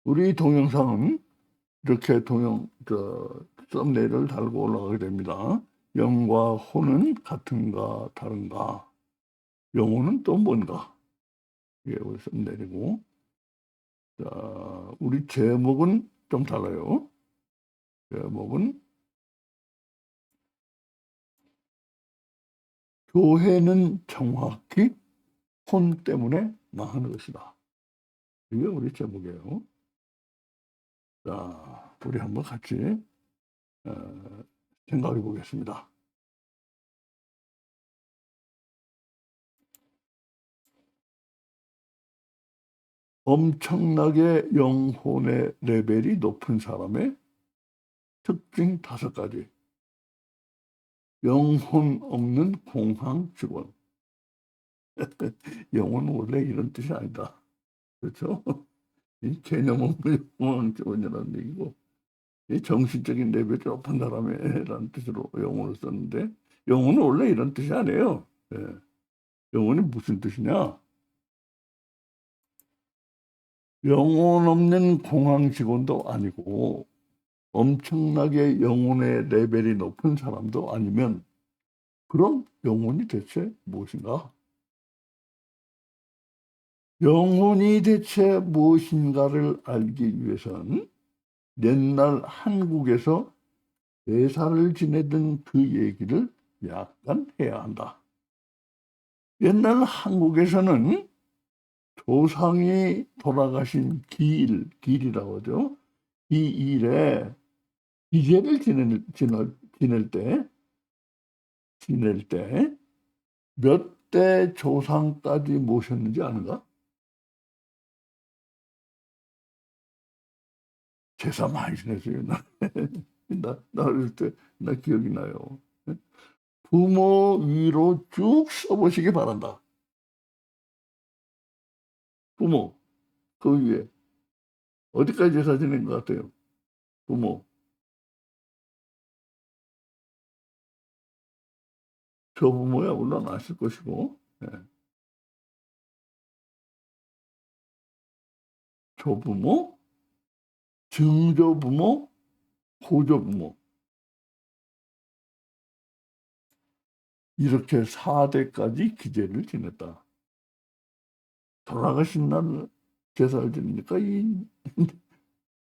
우리 동영상은 이렇게 썸네일을 달고 올라가게 됩니다. 영과 호는 같은가 다른가? 영호는 또 뭔가? 이게 우리 썸네일이고, 자, 우리 제목은 좀 달라요. 제목은 교회는 정확히 혼 때문에 망하는 것이다. 이게 우리 제목이에요. 자, 우리 한번 같이 생각해 보겠습니다. 엄청나게 영혼의 레벨이 높은 사람의 특징 5가지. 영혼 없는 공황 직원. 영혼은 원래 이런 뜻이 아니다. 그렇죠? 이 개념 없는 공황 직원이라는 얘기고, 이 정신적인 레벨이 높은 사람이라는 뜻으로 영혼을 썼는데, 영혼은 원래 이런 뜻이 아니에요. 예. 영혼이 무슨 뜻이냐? 영혼 없는 공황 직원도 아니고, 엄청나게 영혼의 레벨이 높은 사람도 아니면, 그럼 영혼이 대체 무엇인가? 영혼이 대체 무엇인가를 알기 위해서는 옛날 한국에서 제사를 지내던 그 얘기를 약간 해야 한다. 옛날 한국에서는 조상이 돌아가신 기일이라고 하죠. 기일에 기제를 지낼 때 몇 대 조상까지 모셨는지 아는가? 제사 많이 지냈어요. 나 어릴 때, 나 기억이 나요. 부모 위로 쭉 써보시기 바란다. 부모, 그 위에. 어디까지 제사 지낸 것 같아요? 부모. 조부모야, 물론 아실 것이고, 예. 조부모, 증조부모, 고조부모. 이렇게 4대까지 기제를 지냈다. 돌아가신 날 제사를 지내니까 이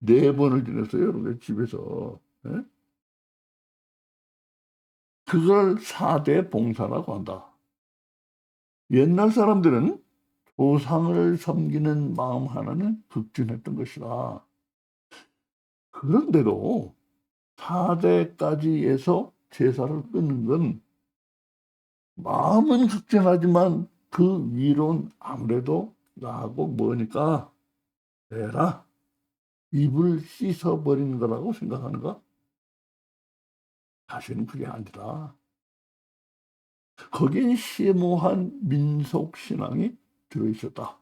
4번을 지냈어요. 이렇게 집에서. 예? 그걸 4대 봉사라고 한다. 옛날 사람들은 조상을 섬기는 마음 하나는 극진했던 것이다. 그런데도 4대까지에서 제사를 끊는 건 마음은 극진하지만 그 위로는 아무래도 나하고 뭐니까 에라 입을 씻어버린 거라고 생각하는가? 사실은 그게 아니라 거긴 심오한 민속신앙이 들어있었다.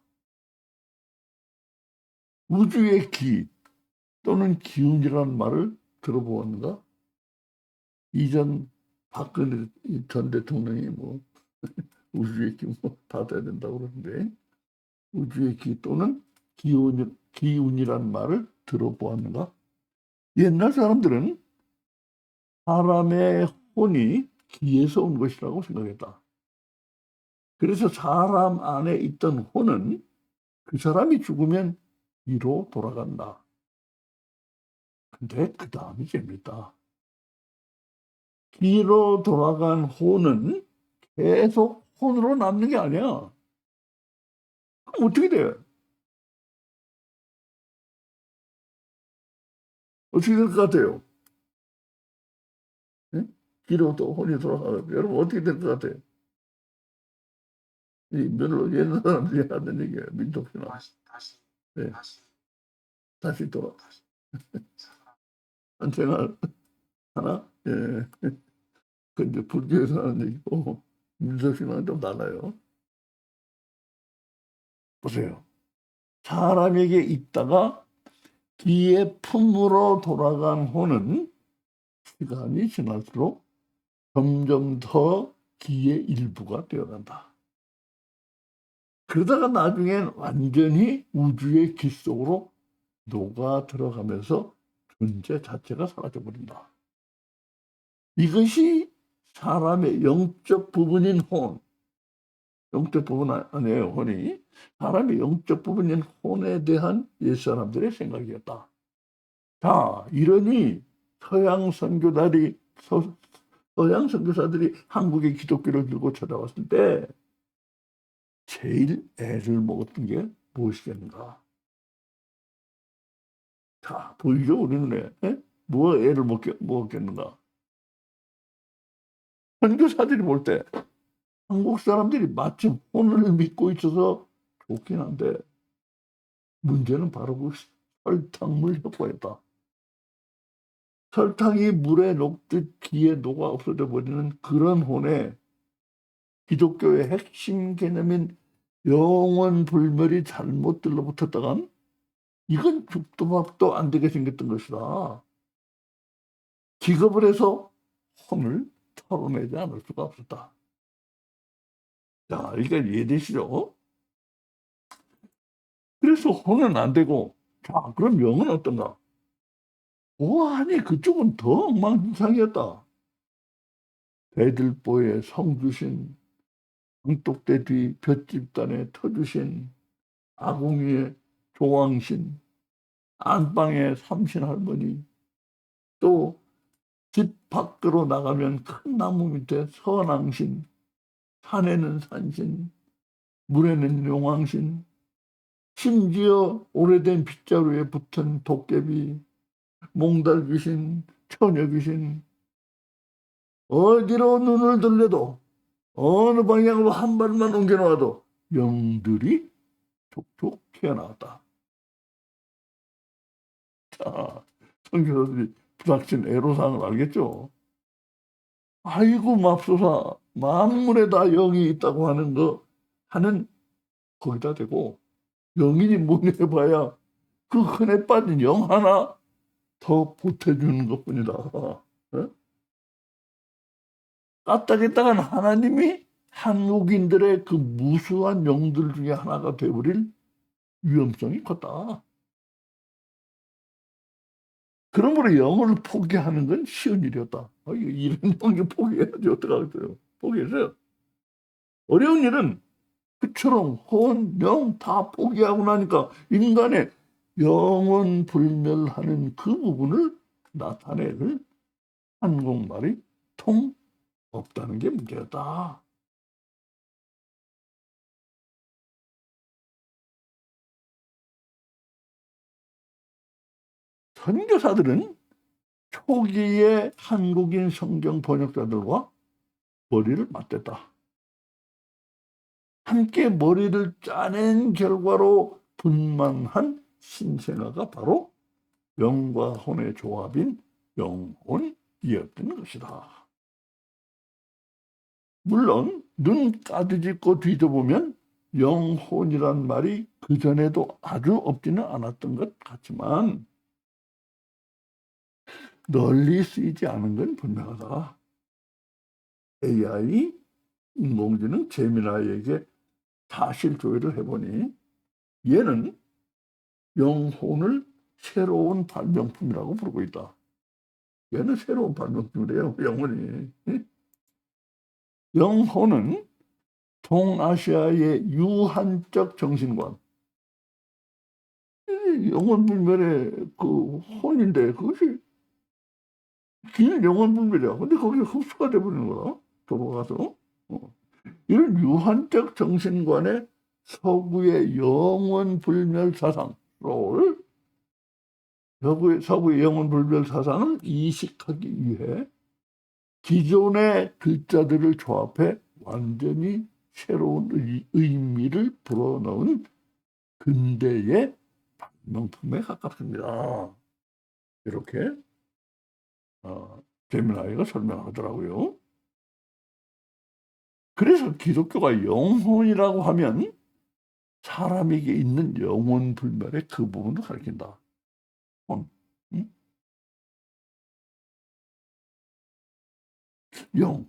우주의 기 또는 기운이라는 말을 들어보았는가? 이전 박근혜 전 대통령이 뭐 우주의 기 뭐 받아야 된다고 그러는데 우주의 기 또는 기운이라는 말을 들어보았는가? 옛날 사람들은 사람의 혼이 기에서 온 것이라고 생각했다. 그래서 사람 안에 있던 혼은 그 사람이 죽으면 기로 돌아간다. 근데 그 다음이 재밌다. 기로 돌아간 혼은 계속 혼으로 남는 게 아니야. 그럼 어떻게 돼? 어떻게 될 것 같아요? 예? 기로 또 혼이 돌아가고 여러분 어떻게 될 것 같아요? 이 별로 옛날 사람들이 하는 얘기예요. 민족신앙. 네. 다시 돌아. 한 생활 하나? 예. 그 이제 불교에서 하는 얘기고 민족신앙은 좀 달라요. 보세요. 사람에게 있다가 기의 품으로 돌아간 혼은 시간이 지날수록 점점 더 기의 일부가 되어간다. 그러다가 나중엔 완전히 우주의 기 속으로 녹아 들어가면서 존재 자체가 사라져 버린다. 이것이 사람의 영적 부분인 혼, 영적 부분 아니에요, 혼이. 사람의 영적 부분인 혼에 대한 옛사람들의 생각이었다. 자, 이러니 서양 선교사들이 한국의 기독교를 들고 찾아왔을 때 제일 애를 먹었던 게 무엇이겠는가? 자, 보이죠? 우리 눈에. 뭐 애를 먹었겠는가? 선교사들이 볼 때 한국 사람들이 마침 혼을 믿고 있어서 좋긴 한데 문제는 바로 그 설탕물 효과였다. 설탕이 물에 녹듯 기에 녹아 없어져 버리는 그런 혼에 기독교의 핵심 개념인 영원 불멸이 잘못 들러붙었다간 이건 죽도 밥도 안 되게 생겼던 것이다. 기겁을 해서 혼을 털어내지 않을 수가 없었다. 자, 이게 이해되시죠? 그래서 혼은 안 되고, 자, 그럼 영은 어떤가? 아니, 그쪽은 더 엉망진창이었다. 대들보에 성주신, 장독대 뒤 볏집단에 터주신, 아궁이에 조왕신, 안방에 삼신할머니, 또 집 밖으로 나가면 큰 나무 밑에 선왕신, 산에는 산신, 물에는 용왕신, 심지어 오래된 빗자루에 붙은 도깨비, 몽달 귀신, 처녀 귀신, 어디로 눈을 돌려도 어느 방향으로 한 발만 옮겨놓아도 영들이 촉촉 튀어나왔다. 자, 선교사들이 불확신 애로사항을 알겠죠? 아이고 맙소사, 만물에 다 영이 있다고 하는 거기다 대고 영인이 뭐냐 해봐야 그 흔해 빠진 영 하나 더 보태주는 것뿐이다. 까딱했다간 하나님이 한국인들의 그 무수한 영들 중에 하나가 되어버릴 위험성이 컸다. 그러므로 영을 포기하는 건 쉬운 일이었다. 이런 영을 포기해야지 어떡하겠어요. 포기했어요. 어려운 일은 그처럼 혼, 영 다 포기하고 나니까 인간의 영원 불멸하는 그 부분을 나타낼 한국말이 통 없다는 게 문제였다. 선교사들은 초기의 한국인 성경 번역자들과 머리를 맞댔다. 함께 머리를 짜낸 결과로 분만한 신생아가 바로 영과 혼의 조합인 영혼이었던 것이다. 물론 눈 까디짓고 뒤져보면 영혼이란 말이 그전에도 아주 없지는 않았던 것 같지만 널리 쓰이지 않은 건 분명하다. AI, 인공지능 제미나이에게 사실 조회를 해보니 얘는 영혼을 새로운 발명품이라고 부르고 있다. 얘는 새로운 발명품이래요, 영혼이. 영혼은 동아시아의 유한적 정신관, 영혼불멸의 그 혼인데 그것이 길 영혼불멸이야. 근데 거기에 흡수가 돼버리는 거야. 돌아가서. 이런 유한적 정신관의 서구의 영혼불멸 사상을 서구의 영혼불멸 사상을 이식하기 위해 기존의 글자들을 조합해 완전히 새로운 의미를 불어넣은 근대의 발명품에 가깝습니다. 이렇게 제미나이가 설명하더라고요. 그래서 기독교가 영혼이라고 하면 사람에게 있는 영혼 불멸의 그 부분을 가리킨다. 혼, 응? 영,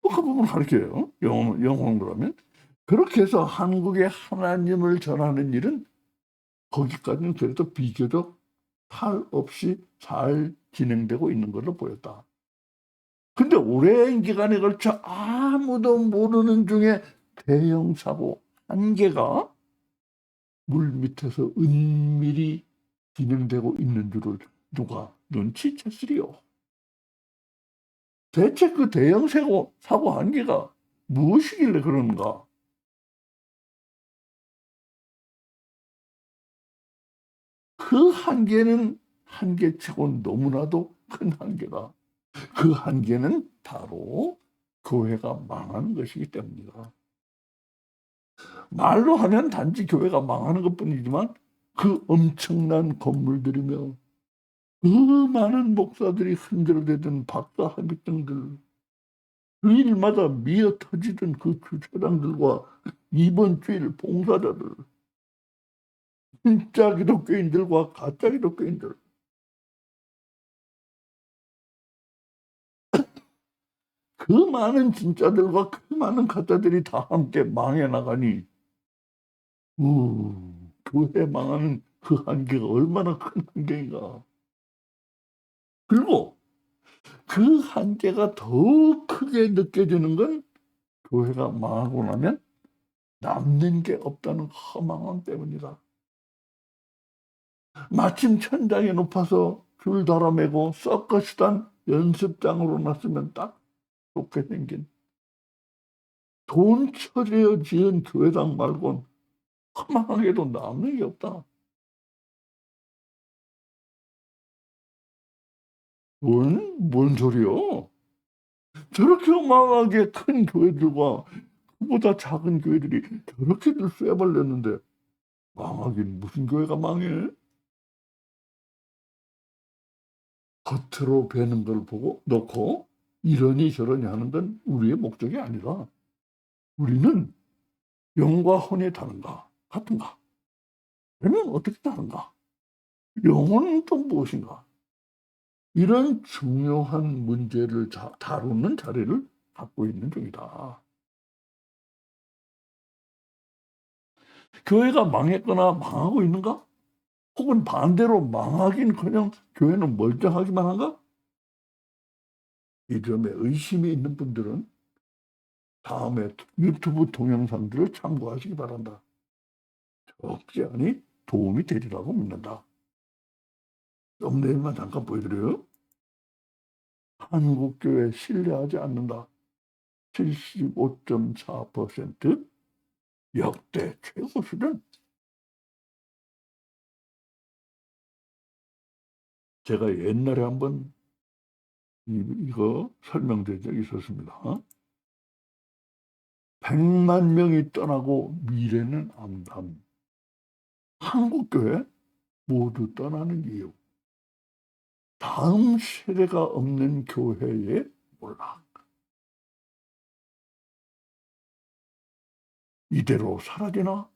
그 부분을 가리켜요. 영혼 그러면 그렇게 해서 한국에 하나님을 전하는 일은 거기까지는 그래도 비교적 탈 없이 잘 진행되고 있는 걸로 보였다. 근데 오랜 기간에 걸쳐 아무도 모르는 중에 대형 사고 한 개가 물 밑에서 은밀히 진행되고 있는 줄을 누가 눈치챘으리요. 대체 그 대형 사고 한 개가 무엇이길래 그런가? 그 한계는 한계치고 너무나도 큰 한계다. 그 한계는 바로 교회가 망하는 것이기 때문이다. 말로 하면 단지 교회가 망하는 것뿐이지만 그 엄청난 건물들이며 그 많은 목사들이 흔들어대던 박사 학위증들, 그 일마다 미어 터지던 그 주차장들과 이번 주일 봉사자들, 진짜 기독교인들과 가짜 기독교인들, 그 많은 진짜들과 그 많은 가짜들이 다 함께 망해 나가니 교회 망하는 그 한계가 얼마나 큰 한계인가. 그리고 그 한계가 더 크게 느껴지는 건 교회가 망하고 나면 남는 게 없다는 허망함 때문이다. 마침 천장이 높아서 줄 달아매고 서커스단 연습장으로 놨으면 딱 좋게 생긴 돈 처리어 지은 교회당 말곤 허망하게도 남는 게 없다. 뭔 소리요? 저렇게 어마어마하게 큰 교회들과 그보다 작은 교회들이 저렇게들 쇠발렸는데 망하긴 무슨 교회가 망해? 겉으로 배는 걸 보고 놓고 이러니 저러니 하는 건 우리의 목적이 아니라 우리는 영과 혼이 다른가? 같은가? 그러면 어떻게 다른가? 영혼은 또 무엇인가? 이런 중요한 문제를 다루는 자리를 갖고 있는 중이다. 교회가 망했거나 망하고 있는가? 혹은 반대로 망하긴커녕 교회는 멀쩡하기만 한가? 이 점에 의심이 있는 분들은 다음에 유튜브 동영상들을 참고하시기 바란다. 적지 않이 도움이 되리라고 믿는다. 썸네일만 잠깐 보여드려요. 한국교회 신뢰하지 않는다. 75.4% 역대 최고 수준. 제가 옛날에 한번 이거 설명드린 적이 있었습니다. 100만 명이 떠나고 미래는 암담. 한국교회 모두 떠나는 이유. 다음 세대가 없는 교회의 몰락. 이대로 사라지나?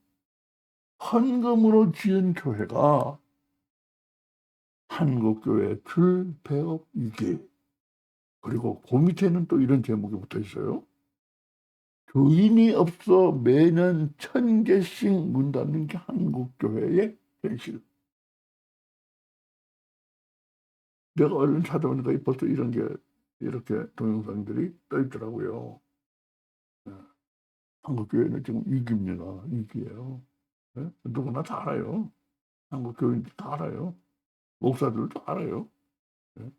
헌금으로 지은 교회가 한국교회 줄폐업 위기. 그리고 그 밑에는 또 이런 제목이 붙어 있어요. 교인이 없어 매년 1000개씩 문 닫는 게 한국교회의 현실. 내가 얼른 찾아보니까 벌써 이런 게 이렇게 동영상들이 떠 있더라고요. 네. 한국교회는 지금 위기입니다. 위기예요. 네? 누구나 다 알아요. 한국교회인들 다 알아요. 목사들도 알아요. 네?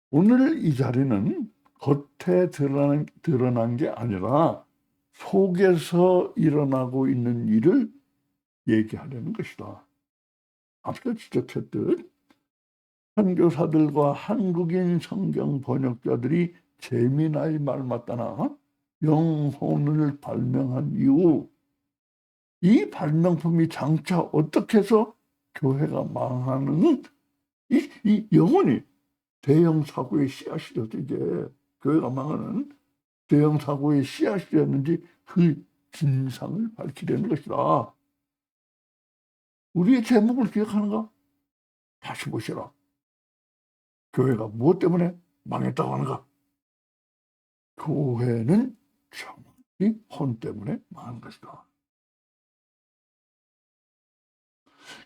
오늘 이 자리는 겉에 드러난 게 아니라 속에서 일어나고 있는 일을 얘기하려는 것이다. 앞서 지적했듯 선교사들과 한국인 성경 번역자들이 재미나이 말 맞다나 영혼을 발명한 이후 이 발명품이 장차 어떻게 해서 교회가 망하는 이 영혼이 대형 사고의 씨앗이었지. 이게 교회가 망하는 대형 사고의 씨앗이었는지 그 진상을 밝히려는 것이다. 우리의 제목을 기억하는가? 다시 보시라. 교회가 무엇 때문에 망했다고 하는가? 교회는 이 혼 때문에 망한 것이다.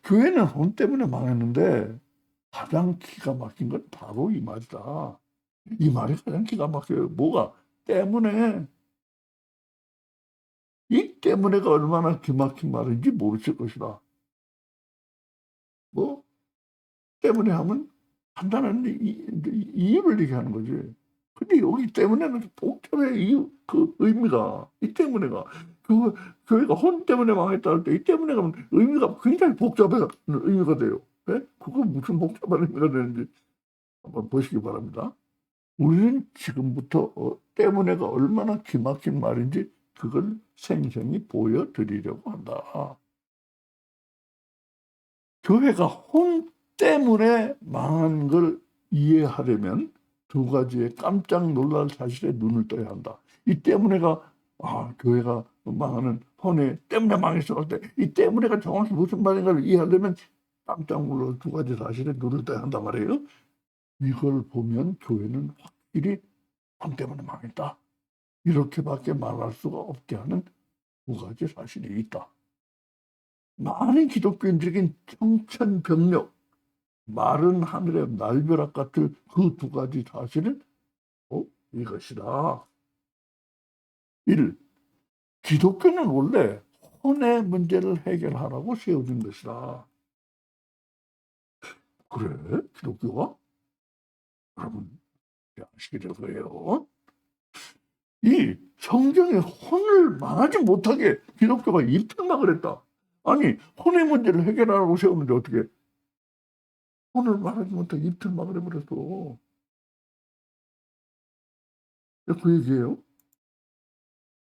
교회는 혼 때문에 망했는데 가장 기가 막힌 건 바로 이 말이다. 이 말이 가장 기가 막혀요. 뭐가? 때문에. 이 때문에가 얼마나 기막힌 말인지 모르실 것이다. 뭐 때문에 하면 간단한 이유를 얘기하는 거지. 근데 여기 때문에는 복잡해. 이유 그 의미가. 이 때문에가 그 교회가 혼 때문에 망했다 할 때 이 때문에 가면 의미가 굉장히 복잡한 의미가 돼요. 예? 그거 무슨 복잡한 의미가 되는지 한번 보시기 바랍니다. 우리는 지금부터 때문에가 얼마나 기막힌 말인지 그걸 생생히 보여드리려고 한다. 교회가 혼 때문에 망한 걸 이해하려면 두 가지의 깜짝 놀랄 사실에 눈을 떠야 한다. 이 때문에가 교회가 망하는 혼에 때문에 망했어 할 때 이 때문에가 정확히 무슨 말인가를 이해하려면 깜짝 놀랄 두 가지 사실에 눈을 떠야 한단 말이에요. 이걸 보면 교회는 확실히 혼 때문에 망했다. 이렇게밖에 말할 수가 없게 하는 두 가지 사실이 있다. 많은 기독교인들에겐 청천벽력, 마른 하늘의 날벼락 같은 그 두 가지 사실은 이것이다. 1. 기독교는 원래 혼의 문제를 해결하라고 세워진 것이다. 그래? 기독교가? 여러분 아시게 될 거예요. 이 성경에 혼을 말하지 못하게 기독교가 입틀막을 했다. 아니 혼의 문제를 해결하라고 세우는데 어떻게 혼을 말하지 못하게 입틀막을 해버렸어. 그 얘기예요.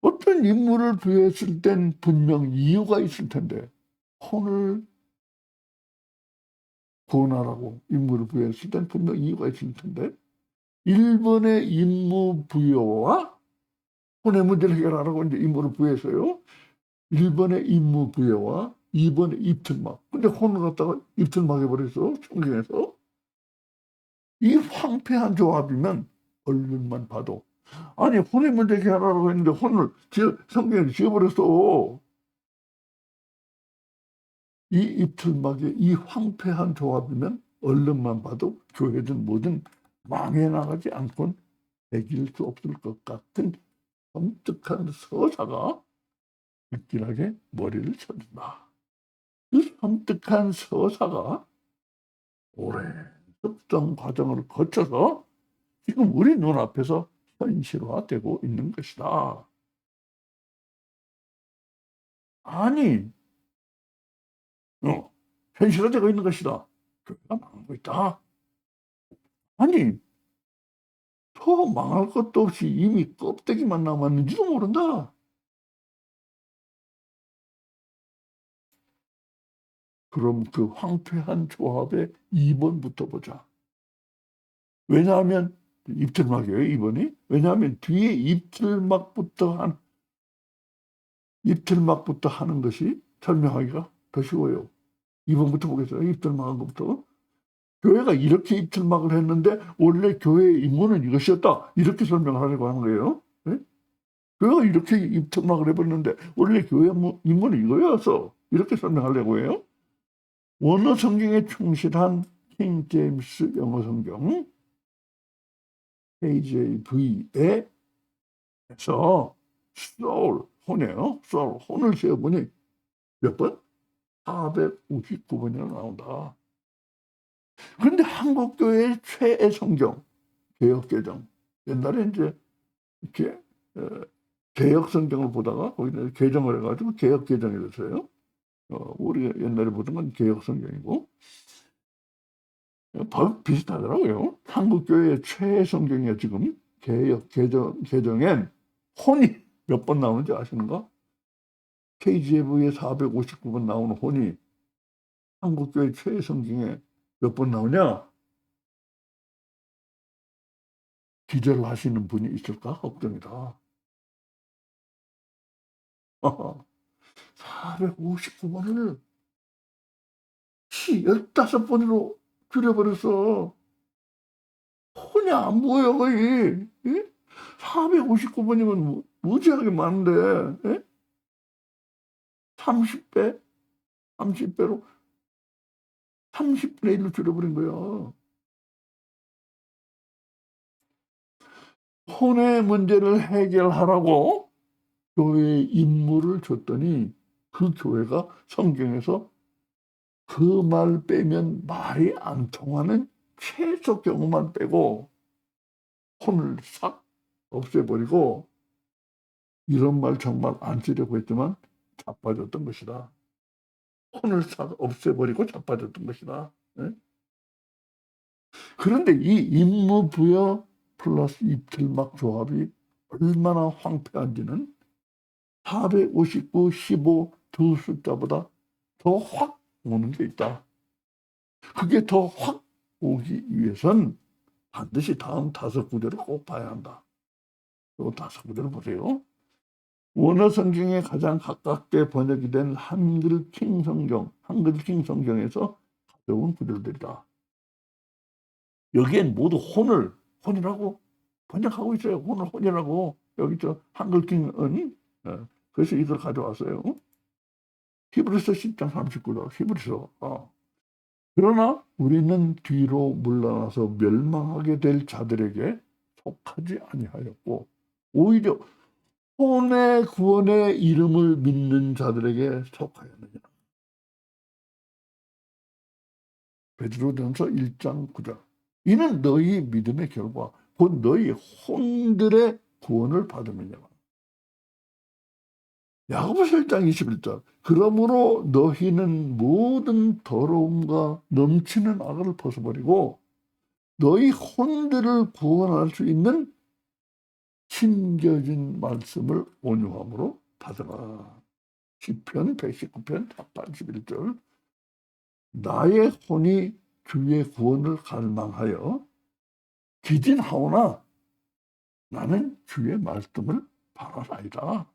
어떤 임무를 부여했을 땐 분명 이유가 있을 텐데 혼을 구원하라고 임무를 부여했을 땐 분명 이유가 있을 텐데 1번의 임무 부여와 혼의 문제를 해결하라고 이제 임무를 부여했어요. 1번의 임무 부여와 2번의 입틀막. 근데 혼을 갖다가 입틀막 해버렸어. 성경에서. 이 황폐한 조합이면 얼른만 봐도 아니 혼의 문제 해결하라고 했는데 혼을 성경에 지어버렸어. 이 입틀막의 이 황폐한 조합이면 얼른만 봐도 교회든 뭐든 망해 나가지 않고는 이길 수 없을 것 같은 섬뜩한 서사가 극진하게 머리를 쳐준다. 그 섬뜩한 서사가 오랜 습성 과정을 거쳐서 지금 우리 눈앞에서 현실화되고 있는 것이다. 아니, 현실화되고 있는 것이다. 교회가 망하고 있다. 아니, 더 망할 것도 없이 이미 껍데기만 남았는지도 모른다. 그럼 그 황폐한 조합의 2번부터 보자. 왜냐하면 입틀막이에요, 2번이. 왜냐하면 뒤에 입틀막부터 하는 것이 설명하기가 더 쉬워요. 2번부터 보겠어요. 입틀막한 것부터. 교회가 이렇게 입틀막을 했는데 원래 교회의 임무는 이것이었다. 이렇게 설명하려고 하는 거예요. 네? 교회가 이렇게 입틀막을 해버렸는데 원래 교회 임무는 이거였어. 이렇게 설명하려고 해요. 원어 성경에 충실한 킹 제임스 영어 성경 KJV에서 soul, 혼이에요. soul, 혼을 세어보니 몇 번? 459번이나 나온다. 그런데 한국교회의 최애 성경, 개역개정. 옛날에 이제 이렇게 개역 성경을 보다가 거기다 개정을 해가지고 개역개정이 됐어요. 우리가 옛날에 보던 건 개역 성경이고 비슷하더라고요. 한국교회의 최애 성경이야 지금. 개역 개정엔 혼이 몇 번 나오는지 아시는가? KGV에 459번 나오는 혼이 한국교회 최애 성경에 몇 번 나오냐? 기절하시는 분이 있을까 걱정이다. 459번을 15번으로 줄여버렸어. 혼이 안 보여 거의. 459번이면 무지하게 많은데, 예? 30배, 30배로 30분의 1로 줄여버린 거야. 혼의 문제를 해결하라고 교회에 임무를 줬더니 그 교회가 성경에서 그 말 빼면 말이 안 통하는 최소 경우만 빼고 혼을 싹 없애버리고, 이런 말 정말 안 쓰려고 했지만 자빠졌던 것이다. 혼을 싹 없애버리고 자빠졌던 것이다. 예? 그런데 이 임무 부여 플러스 입틀막 조합이 얼마나 황폐한지는 459, 15 두 숫자보다 더 확 오는 게 있다. 그게 더 확 오기 위해선 반드시 다음 5구절을 꼭 봐야 한다. 또 5구절을 보세요. 원어 성경에 가장 가깝게 번역이 된 한글 킹 성경에서 가져온 구절들이다. 여기엔 모두 혼이라고 번역하고 있어요. 혼이라고. 여기 저 한글 킹은, 그래서 이걸 가져왔어요. 히브리서 10장 39절. 히브리서. 그러나 우리는 뒤로 물러나서 멸망하게 될 자들에게 속하지 아니하였고, 오히려 혼의 구원의 이름을 믿는 자들에게 속하였느니라. 베드로전서 1장 9절. 이는 너희 믿음의 결과 곧 너희 혼들의 구원을 받음이냐. 야고보서 1장 21절. 그러므로 너희는 모든 더러움과 넘치는 악을 벗어버리고 너희 혼들을 구원할 수 있는 심겨진 말씀을 온유함으로 받으라. 시편 119편 81절. 나의 혼이 주의 구원을 갈망하여 기진하오나 나는 주의 말씀을 바라나이다.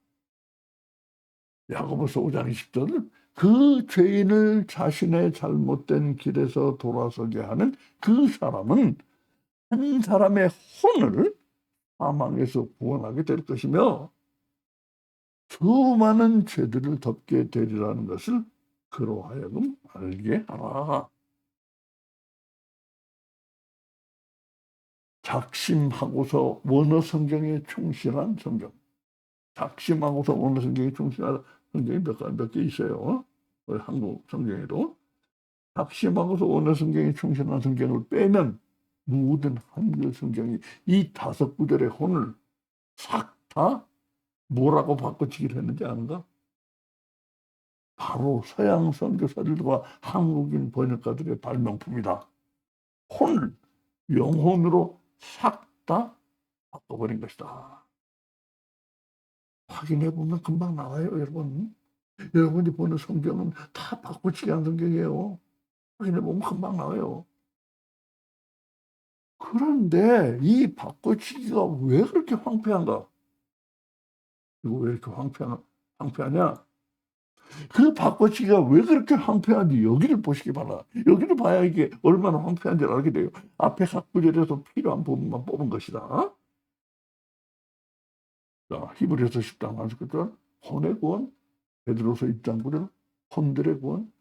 야고보서 5장 20절. 그 죄인을 자신의 잘못된 길에서 돌아서게 하는 그 사람은 한 사람의 혼을 사망에서 구원하게 될 것이며 수많은 죄들을 덮게 되리라는 것을 그로 하여금 알게 하라. 작심하고서 원어 성경에 충실한 성경. 작심하고서 원어 성경에 충실한 성경이 몇 개 있어요. 한국 성경에도. 작심하고서 원어 성경에 충실한 성경을 빼면 모든 한글 성경이 이 5구절의 혼을 싹 다 뭐라고 바꿔치기를 했는지 아는가? 바로 서양 선교사들과 한국인 번역가들의 발명품이다. 혼을 영혼으로 싹 다 바꿔버린 것이다. 확인해보면 금방 나와요, 여러분. 여러분이 보는 성경은 다 바꿔치기 한 성경이에요. 확인해보면 금방 나와요. 그런데 이 바꿔치기가 왜 그렇게 황폐한가? 이거 왜 이렇게 황폐하냐? 그 바꿔치기가 왜 그렇게 황폐한지 여기를 보시기 바라. 여기를 봐야 이게 얼마나 황폐한지를 알게 돼요. 앞에 각 구절에서 필요한 부분만 뽑은 것이다. 자, 히브리서 10장 49절 혼의 구원, 베드로서 1장 9절 혼들의 구원,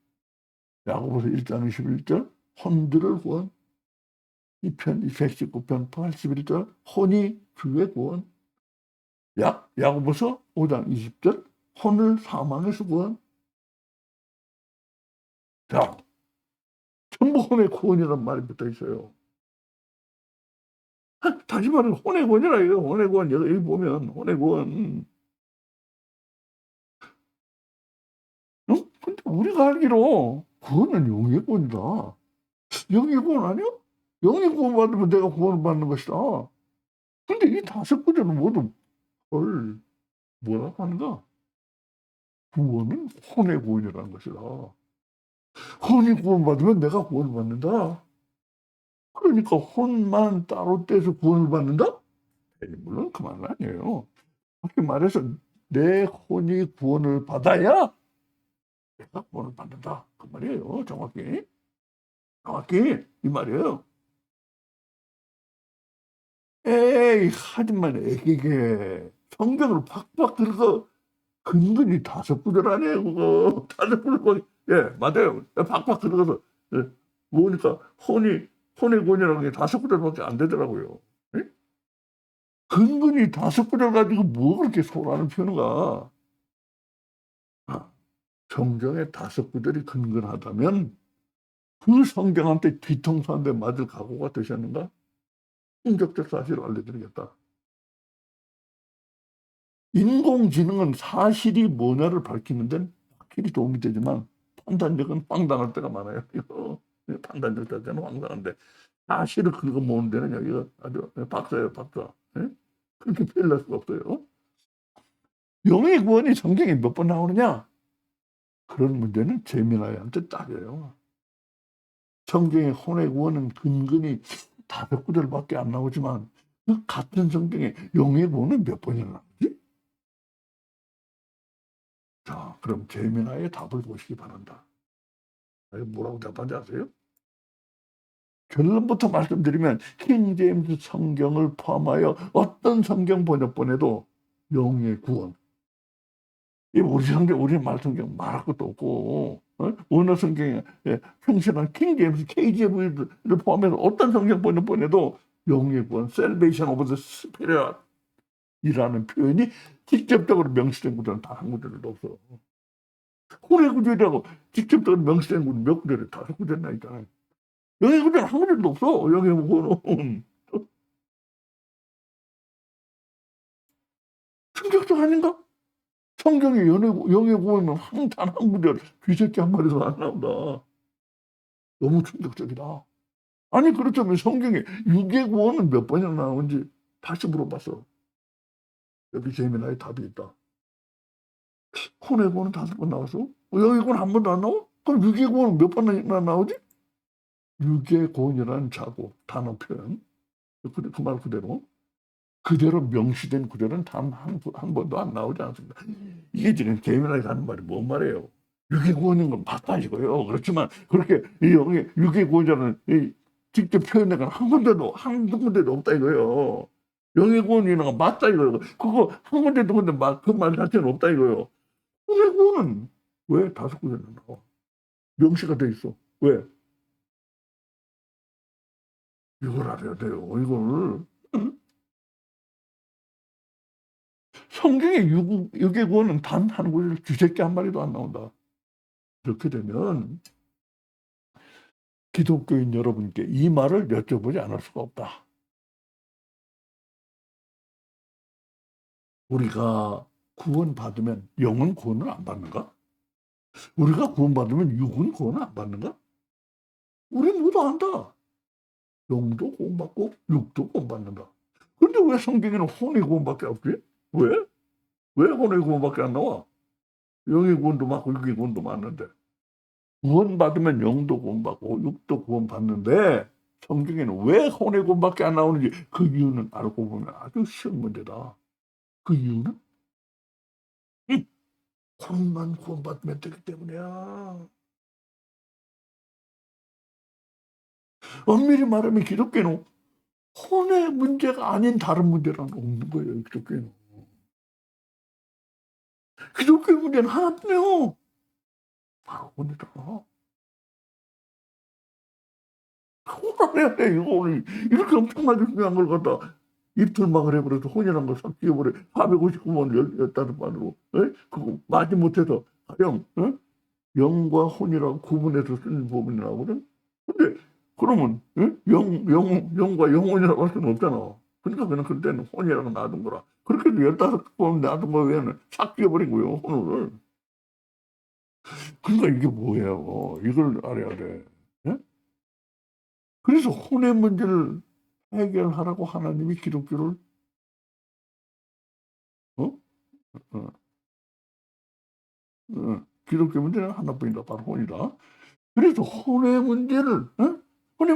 야고보서 1장 21절 혼들을 구원, 219편 81절 혼이 주의 구원, 야고보서 5장 20절 혼을 사망에서 구원. 자, 전부 혼의 구원이란 말이 붙어 있어요. 다시 말해 혼의 구원이라 이거. 혼의 구원. 여기 보면 혼의 구원. 근데 우리가 알기로 구원은 영의 구원이다. 영의 구원 아니야? 영의 구원 받으면 내가 구원을 받는 것이다. 근데 이 5구절은 모두 뭐라고 하는가? 구원은 혼의 구원이라는 것이다. 혼이 구원 받으면 내가 구원을 받는다. 그러니까 혼만 따로 떼서 구원을 받는다? 물론 그 말은 아니에요. 그렇게 말해서 내 혼이 구원을 받아야 내가 구원을 받는다. 그 말이에요. 정확히 이 말이에요. 에이, 하지만 애기게 성경을 팍팍 긁어 근근이 5구절 아니에요 그거. 5구절 예 맞아요. 팍팍 긁어서 예 모으니까 혼의 권이라는 게 5구절밖에 안 되더라고요. 예? 근근이 5구절 가지고 뭐 그렇게 소란을 피우는가. 아 성경의 5구절이 근근하다면 그 성경한테 뒤통수 한 대 맞을 각오가 되셨는가? 충격적 사실을 알려드리겠다. 인공지능은 사실이 뭐냐를 밝히는 데는 확실히 도움이 되지만 판단력은 황당할 때가 많아요. 이거 판단력 자체는 황당한데 사실을 긁어 모으는 데는 여기가 아주 박사예요, 박사. 예? 그렇게 표현할 수가 없어요. 영의 구원이 성경에 몇 번 나오느냐? 그런 문제는 제미나이한테 따져요. 성경의 혼의 구원은 근근히 5구절밖에 안 나오지만 그 같은 성경에 영의 구원은 몇 번이나 나오지? 자, 그럼 제미나이의 답을 보시기 바란다. 뭐라고 답한지 아세요? 결론부터 말씀드리면 킹제임스 성경을 포함하여 어떤 성경 번역본에도 영의 구원. 이 우리 말성경 말할 것도 없고 원어 성경에 평신한 킹제임스 KJV를 포함해서 어떤 성경 번역본에도 영의 구원, Salvation of the Spirit이라는 표현이 직접적으로 명시된 구절은 단 한 구절도 없어. 혼의 구절이라고 직접적으로 명시된 구절 몇 구절에 5구절이나 있잖아요. 영의 구절 한 구절도 없어. 영의 구원은 충격적 아닌가? 성경에 영의 구원은 단 한 구절 귀새끼 한 마리도 안 나온다. 너무 충격적이다. 아니 그렇다면 성경에 육의 구원은 몇 번이나 나오는지 다시 물어봤어. 여기 제미나의 답이 있다. 혼의 구원은 5번 나왔어? 영의 구원 한 번도 안 나와? 그럼 육의 구원은 몇 번이나 나오지? 육의 구원이라는 자고 단어 표현 그 말 그대로 명시된 구절은 단 한 번도 안 나오지 않습니다. 이게 지금 제미나이 하는 말이 뭔 말이에요? 육의 구원인 건 맞다 이거예요. 그렇지만 그렇게 이 영의 육의 구원자는 직접 표현한 한 군데도 없다 이거예요. 영의 구원이라는 건 맞다 이거예요. 그거 한 군데도 근데 그 말 자체는 없다 이거예요. 영의 구원은 왜 5구절이나 나와? 명시가 돼 있어. 왜? 이걸 알아야 돼요. 이걸. 성경에 육의 구원은 단 한 구절 쥐새끼 한 마리도 안 나온다. 이렇게 되면 기독교인 여러분께 이 말을 여쭤보지 않을 수가 없다. 우리가 구원받으면 영은 구원을 안 받는가? 우리가 구원받으면 육은 구원을 안 받는가? 우리 모두 안다. 영도 구원받고 육도 구원받는다. 그런데 왜 성경에는 혼의 구원밖에 없지? 왜? 왜 혼의 구원밖에 안 나와? 영의 구원도 맞고 육의 구원도 맞는데. 구원받으면 영도 구원받고 육도 구원받는데 성경에는 왜 혼의 구원밖에 안 나오는지 그 이유는 알고 보면 아주 쉬운 문제다. 그 이유는 혼만 구원받으면 되기 때문이야. 엄밀히 말하면 기독교는 혼의 문제가 아닌 다른 문제라는 게 없는 거예요. 기독교는. 기독교의 문제는 하나뿐이에요. 바로 혼이다. 혼을 해야 돼. 이거 이렇게 엄청나게 중요한 걸 갖다 입틀막을 해버려서 혼이라는 걸 싹 지워버려. 459번 15번으로 그거 마지못해서 가령 영과 혼이라고 구분해서 쓰는 부분이 나오거든. 근데 그러면 영과 영혼이라고 할 수는 없잖아. 그러니까 그냥 그때는 혼이라고 놔둔 거라. 그렇게 해서 15번 놔둔 거 외에는 싹 지워버린 거예요. 혼을. 그러니까 이게 뭐예요. 이걸 알아야 돼. 예? 그래서 혼의 문제를 해결하라고 하나님이 기독교를 어? 어, 기독교 문제는 하나뿐이다. 바로 혼이다. 그래서 혼의 문제를 혼의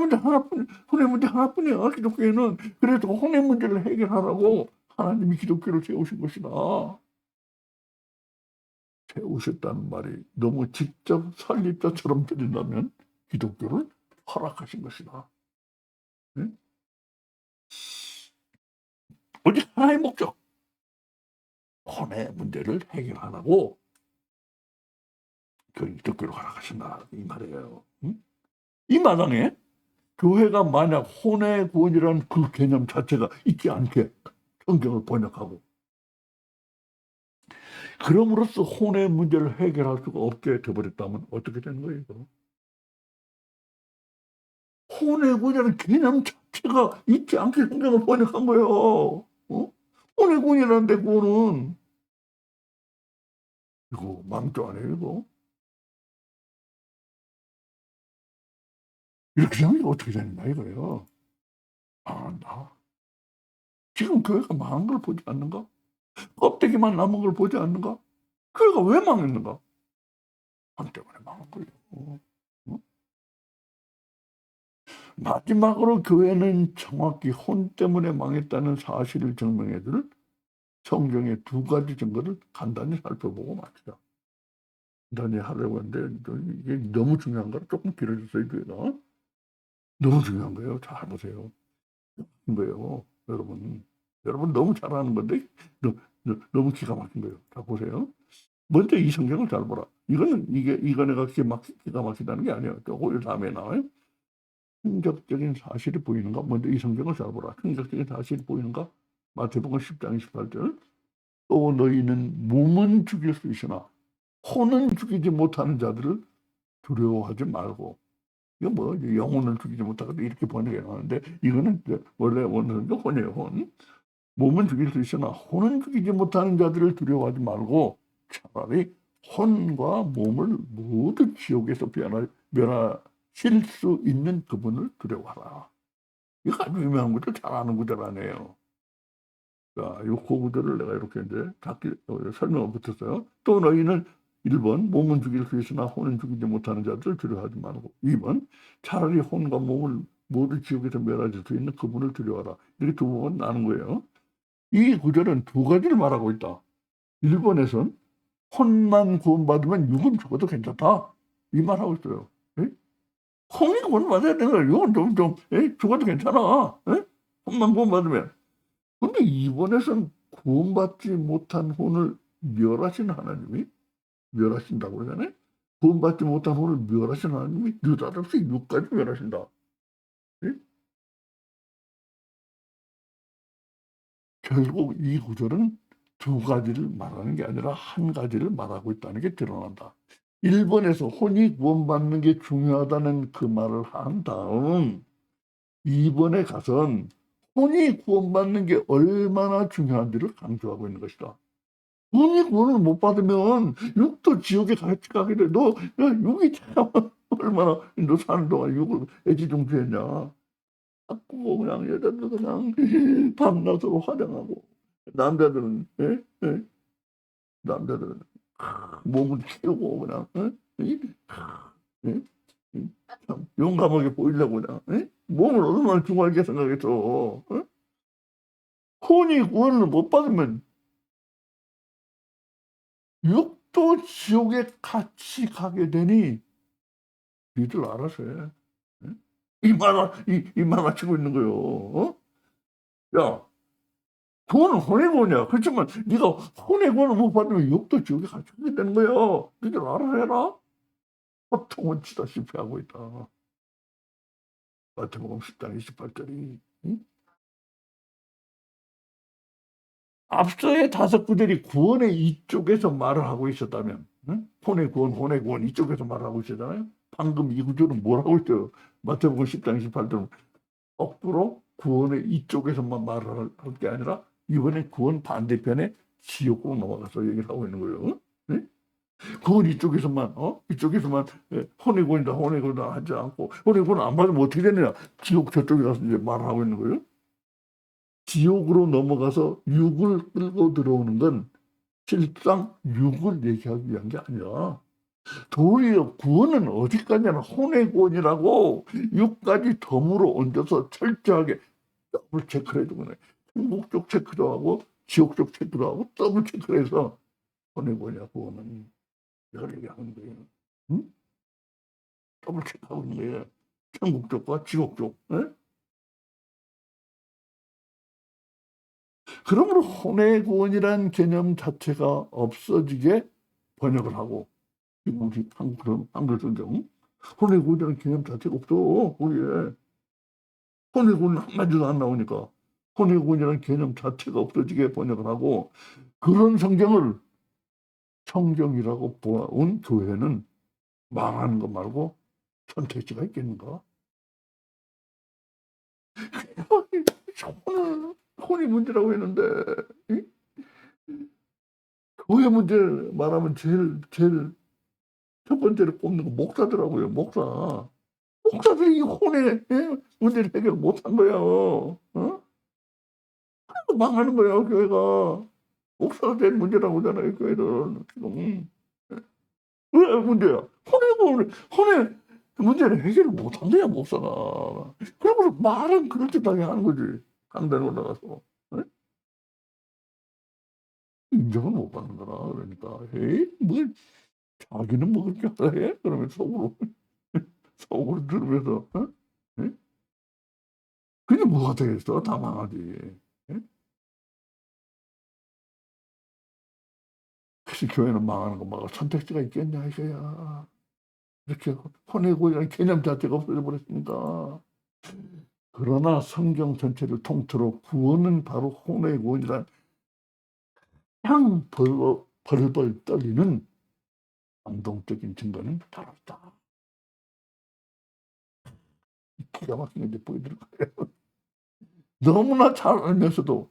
문제 하나뿐이야. 기독교에는. 그래서 혼의 문제를 해결하라고 하나님이 기독교를 세우신 것이다. 세우셨다는 말이 너무 직접 설립자처럼 들린다면 기독교를 허락하신 것이다. 네? 오직 하나의 목적. 혼의 문제를 해결하라고 기독교로 가라가신다 이 말이에요. 응? 이 마당에 교회가 만약 혼의 구원이라는 그 개념 자체가 있지 않게 성경을 번역하고 그럼으로써 혼의 문제를 해결할 수가 없게 돼버렸다면 어떻게 되는 거예요? 이거? 혼의 구원이라는 개념 자체가 있지 않게 성경을 번역한 거예요. 어? 혼의 구원이라는 데 구원은 이거 망조 아니에요 이거? 이렇게 되면 어떻게 되느냐 이거예요. 나 지금 교회가 망한 걸 보지 않는가? 껍데기만 남은 걸 보지 않는가? 교회가 왜 망했는가? 혼 때문에 망한 거예요. 어? 마지막으로 교회는 정확히 혼 때문에 망했다는 사실을 증명해 줄 성경의 두 가지 증거를 간단히 살펴보고 마치자. 간단히 하려고 하는데 이게 너무 중요한 거라 조금 길어졌어요. 교회가. 너무 중요한 거예요. 잘 보세요. 거예요. 여러분 너무 잘하는 건데 너무 기가 막힌 거예요. 자 보세요. 먼저 이 성경을 잘 보라. 이거 내가 기가 막히다는 게 아니에요. 그 다음에 나와요. 충격적인 사실이 보이는가? 먼저 이 성경을 잘 보라. 충격적인 사실이 보이는가? 마태복음 10장 28절. 또 너희는 몸은 죽일 수 있으나 혼은 죽이지 못하는 자들을 두려워하지 말고. 이거 뭐 영혼을 죽이지 못하거든 이렇게 번역해 나오는데 이거는 원래 원어는 혼이에요. 혼. 몸은 죽일 수 있으나 혼은 죽이지 못하는 자들을 두려워하지 말고 차라리 혼과 몸을 모두 지옥에서 멸하실 수 있는 그분을 두려워하라. 이거 아주 유명한 구절, 잘 아는 구절 아니에요. 자, 이 구절을 내가 이렇게 이제 설명을 붙였어요. 또 너희는 1번 몸은 죽일 수 있으나 혼은 죽이지 못하는 자들을 두려워하지 말고 2번 차라리 혼과 몸을 모두 지옥에서 멸하실 수 있는 그분을 두려워하라. 이렇게 두 번 나눈 거예요. 이 구절은 두 가지를 말하고 있다. 1번에선 혼만 구원받으면 육은 죽어도 괜찮다. 이 말하고 있어요. 에? 혼이 구원받아야 되는 거야. 육은 죽어도 괜찮아. 에? 혼만 구원받으면. 근데 2번에선 구원받지 못한 혼을 멸하신 하나님이 멸하신다고 그러잖아요. 구원받지 못한 혼을 멸하신 하나님이 느닷없이 육까지 멸하신다. 에? 결국 이 구절은 두 가지를 말하는 게 아니라 한 가지를 말하고 있다는 게 드러난다. 1번에서 혼이 구원받는 게 중요하다는 그 말을 한 다음 2번에 가선 혼이 구원받는 게 얼마나 중요한지를 강조하고 있는 것이다. 혼이 구원을 못 받으면 육도 지옥에 같이 가게 돼. 너 육이 참 얼마나 너 사는 동안 육을 애지중지했냐. 자꾸 그냥 여자들 그냥 밤낮으로 화장하고 남자들은 남자들은 몸을 키우고 그냥 예? 참 용감하게 보이려고 그냥 몸을 얼마나 중요하게 생각해서 혼이 구원을 못 받으면 육도 지옥에 같이 가게 되니 니들 알아서 해. 이말 맞추고 있는 거요. 야, 구원은 혼의 구원이야. 그렇지만 네가 혼의 구원을 못 받으면 육도 지옥에 같이 가게 되는 거야. 니들 알아서 해라. 보통은 치다시피 하고 있다. 마태복음 10장 28절이 앞서의 5구절이 구원의 이쪽에서 말을 하고 있었다면 혼의 구원 이쪽에서 말을 하고 있었잖아요. 방금 이 구절은 뭘 하고 있어요? 마태복음 10장 28절은 거꾸로 구원의 이쪽에서만 말을 할 게 아니라 이번에 구원 반대편에 지옥으로 넘어가서 얘기를 하고 있는 거예요. 네? 구원 이쪽에서만 혼의 구원이다 하지 않고 혼의 구원 안 받으면 어떻게 되느냐? 지옥 저쪽에 가서 이제 말을 하고 있는 거예요. 지옥으로 넘어가서 육을 끌고 들어오는 건 실상 육을 얘기하기 위한 게 아니야. 도리어 구원은 어디까지나 혼의 구원이라고 육까지 덤으로 얹어서 철저하게 더블 체크를 해주고 천국적 체크도 하고 지옥적 체크도 하고 더블 체크를 해서 혼의 구원이야. 구원은 이걸 얘기하는 거예요. 응? 더블 체크하고 있는 거예요. 천국적과 지옥적. 그러므로 혼의 구원이란 개념 자체가 없어지게 번역을 하고, 지금 우리 한글 성경 혼의 구원이라는 개념 자체가 없어. 거기에 혼의 구원이 한마디도 안 나오니까 혼의 구원이라는 개념 자체가 없어지게 번역을 하고, 그런 성경을 성경이라고 보아온 교회는 망하는 것 말고 선택지가 있겠는가? 혼이 문제라고 했는데, 이? 교회 문제 말하면 제일 첫 번째로 꼽는 거 목사더라고요. 목사들이 이 혼의 문제를 해결 못한 거예요. 어? 망하는 거예요, 교회가. 목사가 제일 문제라고 하잖아요, 교회는 지금. 왜 문제야? 혼의 문제를 해결을 못한대요, 목사가. 그러고서 말은 그럴듯하게 하는 거지, 강단에 올라가서. 예? 인정을 못 받는 거라. 그러니까 에이 뭐 자기는 뭐 그렇게 하라 해? 그러면 속으로 들으면서 예? 그게 뭐가 되겠어? 다 망하지. 예? 그래서 교회는 망하는 거 막 선택지가 있겠냐 이거야. 이렇게 혼외구이라는 개념 자체가 없어져 버렸으니까. 그러나 성경 전체를 통틀어 구원은 바로 혼외구원이란 벌벌 떨리는 감동적인 증거는 바로 있다. 기가 막힌 게 보여드릴 거예요. 너무나 잘 알면서도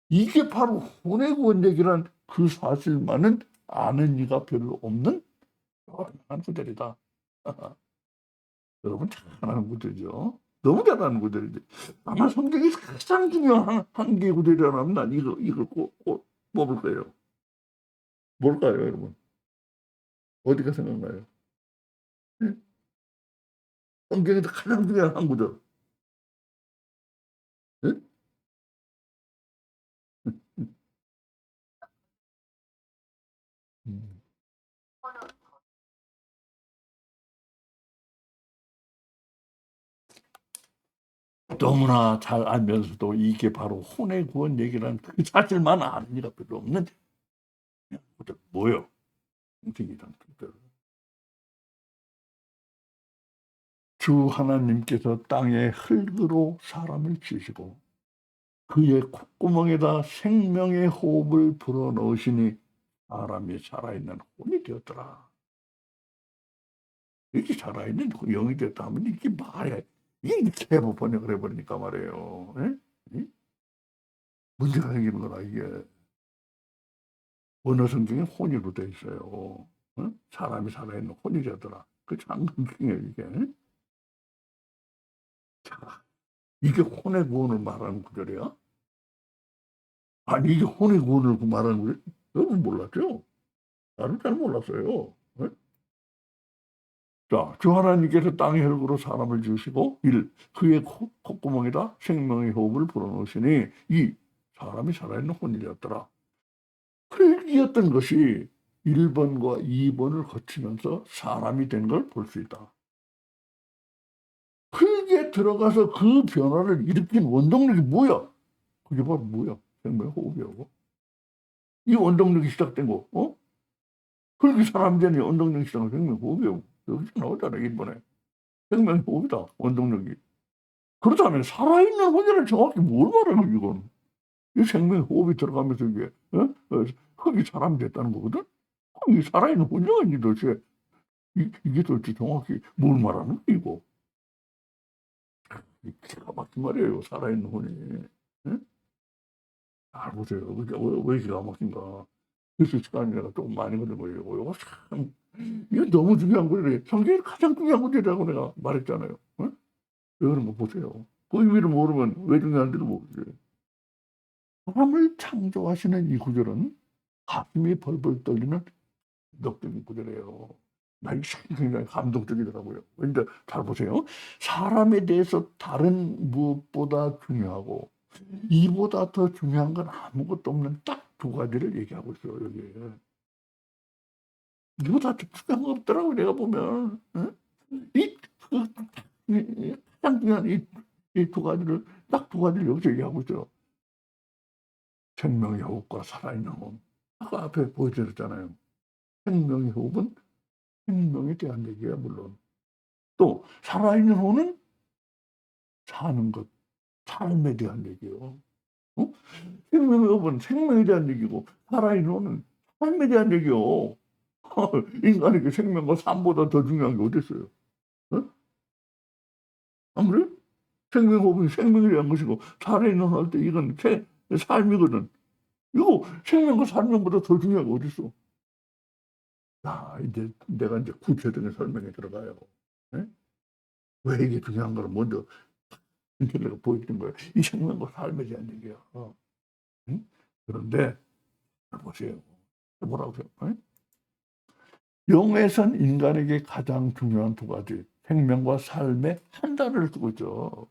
이게 바로 혼외구원 얘기란 그 사실만은 아는 이가 별로 없는 한 구절이다. 여러분 잘 아는 구절이죠. 너무 잘 아는 구절이지. 아마 성경이 가장 중요한 한 개의 구절이라면 난 이걸 꼭 뽑을 거예요. 뭘까요, 여러분? 어디가 생각나요? 예? 성경에서 가장 중요한 한 구절. 예? 음. 너무나 잘 알면서도 이게 바로 혼의 구원 얘기라는 그 사실만 아는 이가 별로 없는 구절. 뭐요? 성경이란 구절. 주 하나님께서 땅에 흙으로 사람을 지으시고 그의 콧구멍에다 생명의 호흡을 불어넣으시니 사람이 살아있는 혼이 되었더라. 이렇게 살아있는 영이 되었다 하면 이게 말해. 이게 세부 번역을 해버리니까 말이에요. 예? 문제가 생기는 거라 이게. 원어 성경에 혼이로 돼 있어요. 사람이 살아있는 혼이 되었더라. 그 장관경이에요 이게. 자, 이게 혼의 구원을 말하는 구절이야? 아니 이게 혼의 구원을 말하는 구절? 여러분 몰랐죠? 나는 잘 몰랐어요. 예? 자, 주 하나님께서 땅의 흙으로 사람을 지으시고 1. 그의 콧구멍에다 생명의 호흡을 불어넣으시니 2. 사람이 살아있는 혼이 되었더라. 흙이었던 것이 1번과 2번을 거치면서 사람이 된 걸 볼 수 있다. 흙에 들어가서 그 변화를 일으킨 원동력이 뭐야? 그게 바로 뭐야? 생명의 호흡이라고. 이 원동력이 시작된 거, 그렇게 사람이 되니 원동력이 시작한 생명의 호흡이라고. 여기서 나오잖아, 1번에. 생명의 호흡이다, 원동력이. 그렇다면 살아있는 혼이란 정확히 뭘 말하는 이건? 이 생명의 호흡이 들어가면서 이게 흙이 사람이 됐다는 거거든? 이 살아있는 혼이가 아니 도대체 이게 도대체 정확히 뭘 말하는 거야 이거? 기가 막힌 말이에요, 살아있는 혼이. 예? 잘 보세요. 왜 기가 막힌가? 그래서 시간이 내가 조금 많이 걸린 거예요. 이거 참 이거 너무 중요한 거예요. 성경이 가장 중요한 문제라고 내가 말했잖아요. 왜 그런 거 보세요. 그 의미를 모르면 왜 중요한지를 모르지. 사람을 창조하시는 이 구절은 가슴이 벌벌 떨리는 감동적인 구절이에요. 나 이게 굉장히 감동적이더라고요. 근데 잘 보세요. 사람에 대해서 다른 무엇보다 중요하고 이보다 더 중요한 건 아무것도 없는 딱 두 가지를 얘기하고 있어요, 여기에. 이보다 더 중요한 거 없더라고, 내가 보면. 응? 이, 그, 가장 중요한 이 두 가지를, 딱 두 가지를 여기서 얘기하고 있어요. 생명의 호흡과 살아있는 호흡. 아까 앞에 보여드렸잖아요. 생명의 호흡은 생명에 대한 얘기야 물론. 또 살아있는 호흡은 사는 것, 삶에 대한 얘기예요. 어? 생명의 호흡은 생명에 대한 얘기고 살아있는 호흡은 삶에 대한 얘기요. 인간에게 생명과 삶보다 더 중요한 게 어디 있어요? 어? 안 그래요? 생명의 호흡은 생명에 대한 것이고 살아있는 호흡 할 때 이건 삶이거든. 이거 생명과 삶보다 더 중요한 게 어디 있어? 자 이제 내가 이제 구체적인 설명에 들어가요. 예? 왜 이게 중요한 걸 먼저 이렇게 내가 보여드린 거예요. 이 생명과 삶에 대한 얘기야. 응? 그런데 보세요. 뭐라고 해요? 예? 영에선 인간에게 가장 중요한 두 가지 생명과 삶의 한 단어를 쓰고 있죠.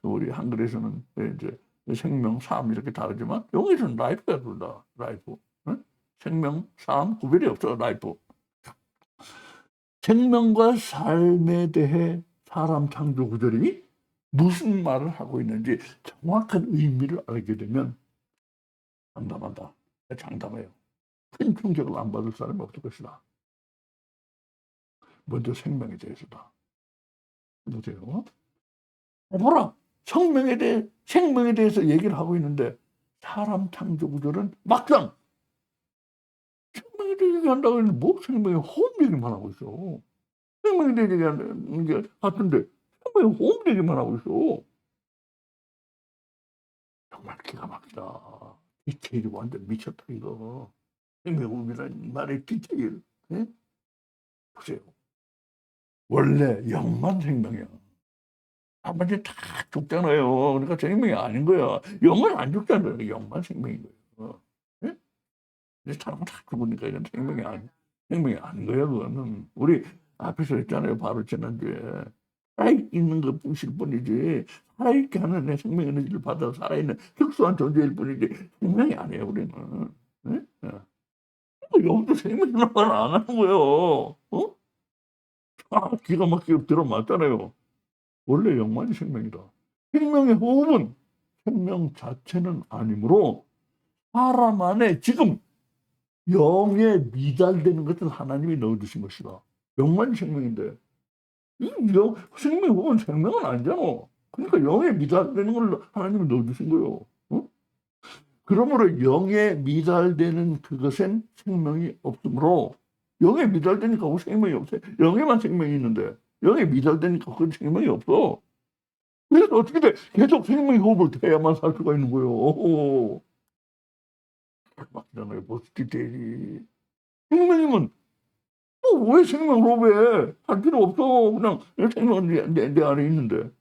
우리 한글에서는 이제 생명, 삶 이렇게 다르지만 영에서는 라이프야 둘 다. 라이프. 응? 생명, 삶 구별이 없어 라이프. 생명과 삶에 대해 사람 창조 구절이 무슨 말을 하고 있는지 정확한 의미를 알게 되면 장담한다. 장담해요. 큰 충격을 안 받을 사람이 없을 것이다. 먼저 생명에 대해서다. 보세요. 보라. 생명에 대해서 얘기를 하고 있는데 사람 창조 구절은 막상 생명에 대해 얘기한다고 했는데 뭐 생명의 호흡 얘기만 하고 있어. 생명에 대해 얘기하는 게 같은데 생명의 호흡 얘기만 하고 있어. 정말 기가 막히다. 디테일이 완전 미쳤다 이거. 생명의 호흡이라는 말의 디테일. 예? 보세요. 원래 영만 생명이야. 나머지 다 죽잖아요. 그러니까 생명이 아닌 거야. 영은 안 죽잖아요. 영만 생명인 거예요. 예? 근데 사람은 다 죽으니까 이건 생명이 아닌 거예요 그거는. 우리 앞에서 했잖아요 바로 지난주에. 살아있는 것뿐일 뿐이지 살아있게 하는 내 생명 에너지를 받아서 살아있는 특수한 존재일 뿐이지 생명이 아니에요 우리는. 예? 영도 생명이라는 말 안 하는 거예요. 기가 막히게 들어맞잖아요. 원래 영만이 생명이다. 생명의 호흡은 생명 자체는 아니므로 사람 안에 지금 영에 미달되는 것은 하나님이 넣어주신 것이다. 영만이 생명인데 생명의 호흡은 생명은 아니잖아. 그러니까 영에 미달되는 걸 하나님이 넣어주신 거예요. 그러므로 영에 미달되는 그것엔 생명이 없으므로 영에 미달되니까 그 생명이 없어요. 영에만 생명이 있는데 영에 미달되니까 그 생명이 없어. 그래서 어떻게 돼? 계속 생명의 호흡을 해야만 살 수가 있는 거예요. 막잖아요. 디테일이. 생명이면 왜 생명 호흡해? 할 필요 없어. 그냥 생명은 내 안에 있는데.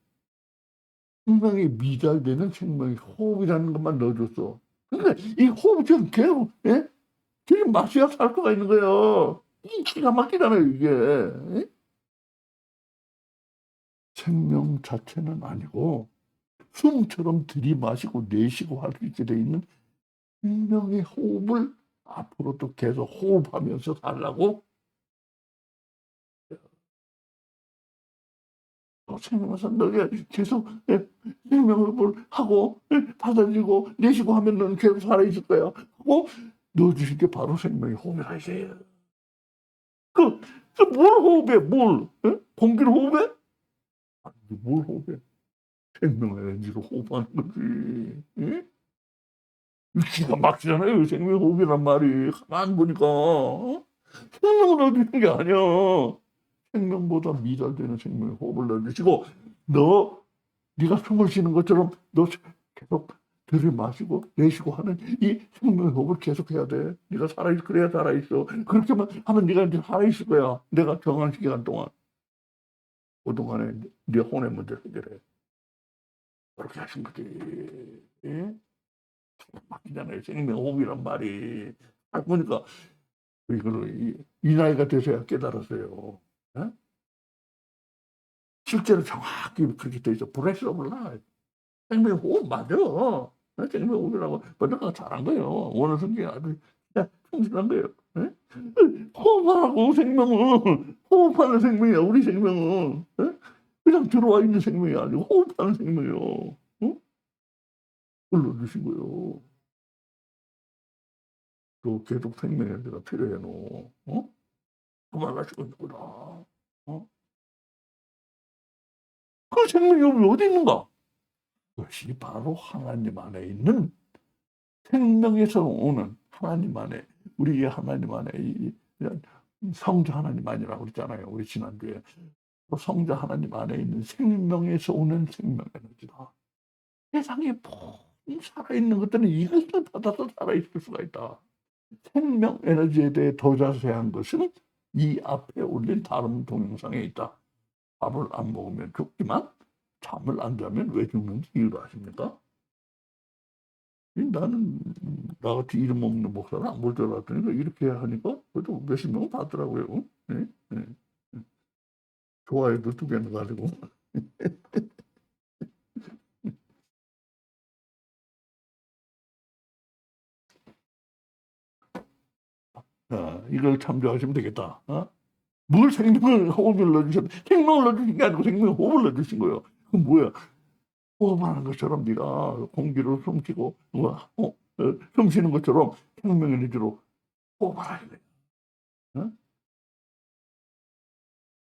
생명이 미달되는 생명의 호흡이라는 것만 넣어줬어. 그러니까 이 호흡 지금 계속 지금 마셔야 살 수가 있는 거예요. 이 기가 막히잖아요 이게. 생명 자체는 아니고 숨처럼 들이마시고 내쉬고 할 수 있게 돼 있는 생명의 호흡을 앞으로도 계속 호흡하면서 살라고 생명에서 너가 계속 생명을 하고 받아들이고 내쉬고 하면 너는 계속 살아있을 거야 하고 넣어주신 게 바로 생명의 호흡이라 이거예요. 뭘 호흡해 뭘? 공기를 호흡해? 아니 뭘 호흡해? 생명의 에너지로 호흡하는 거지. 기가 막히잖아요 생명의 호흡이란 말이. 가만 보니까 생명을 얻는 게 아니야. 생명보다 미달되는 생명의 호흡을 넣어주시고 네가 숨을 쉬는 것처럼 너 계속 들이마시고 내쉬고 하는 이 생명의 호흡을 계속해야 돼. 네가 살아있어. 그래야 살아있어. 그렇게만 하면 네가 이제 살아있을 거야. 내가 정한 시간 동안. 그동안에 네 혼의 문제 해결해. 그렇게 하신 거지. 예? 막히잖아요. 생명의 호흡이란 말이. 딱 보니까 이거를 이 나이가 돼서야 깨달았어요. 예? 실제로 정확히 그렇게 돼 있어. 브레스 오브 라이프. 생명의 호흡 맞아. 생명의 호흡이라고 번역가 잘한 거예요. 원어 성경이 아주 진짜 충실한 거예요. 예? 호흡하라고 생명은. 호흡하는 생명이야 우리 생명은. 예? 그냥 들어와 있는 생명이 아니고 호흡하는 생명이요. 그걸 넣어주신 거예요. 또 계속 생명에너지가 필요해 너. 그만하시고 있구나. 그 생명이 어디 있는가? 그것이 바로 하나님 안에 있는 생명에서 오는 하나님 안에 우리의 하나님 안에 이 성자 하나님 안이라고 그랬잖아요. 우리 지난주에. 성자 하나님 안에 있는 생명에서 오는 생명 에너지다. 세상에 모든 살아있는 것들은 이것을 받아서 살아있을 수가 있다. 생명 에너지에 대해 더 자세한 것은 이 앞에 올린 다른 동영상에 있다. 밥을 안 먹으면 죽지만 잠을 안 자면 왜 죽는지 이유를 아십니까? 나는 나같이 이름 없는 목사는 안 볼 줄 알았더니 이렇게 하니까 그래도 몇십 명 봤더라고요. 네? 네. 좋아요도 2개나 가지고. 이걸 참조하시면 되겠다. 뭘 생명을 호흡을 넣어주셨 생명을 넣어주신 게 아니고 생명의 호흡을 넣어주신 거예요. 그건 뭐야? 호흡하는 것처럼 네가 공기를 숨쉬고 숨 쉬는 것처럼 생명 에너지로 호흡을 하야 돼.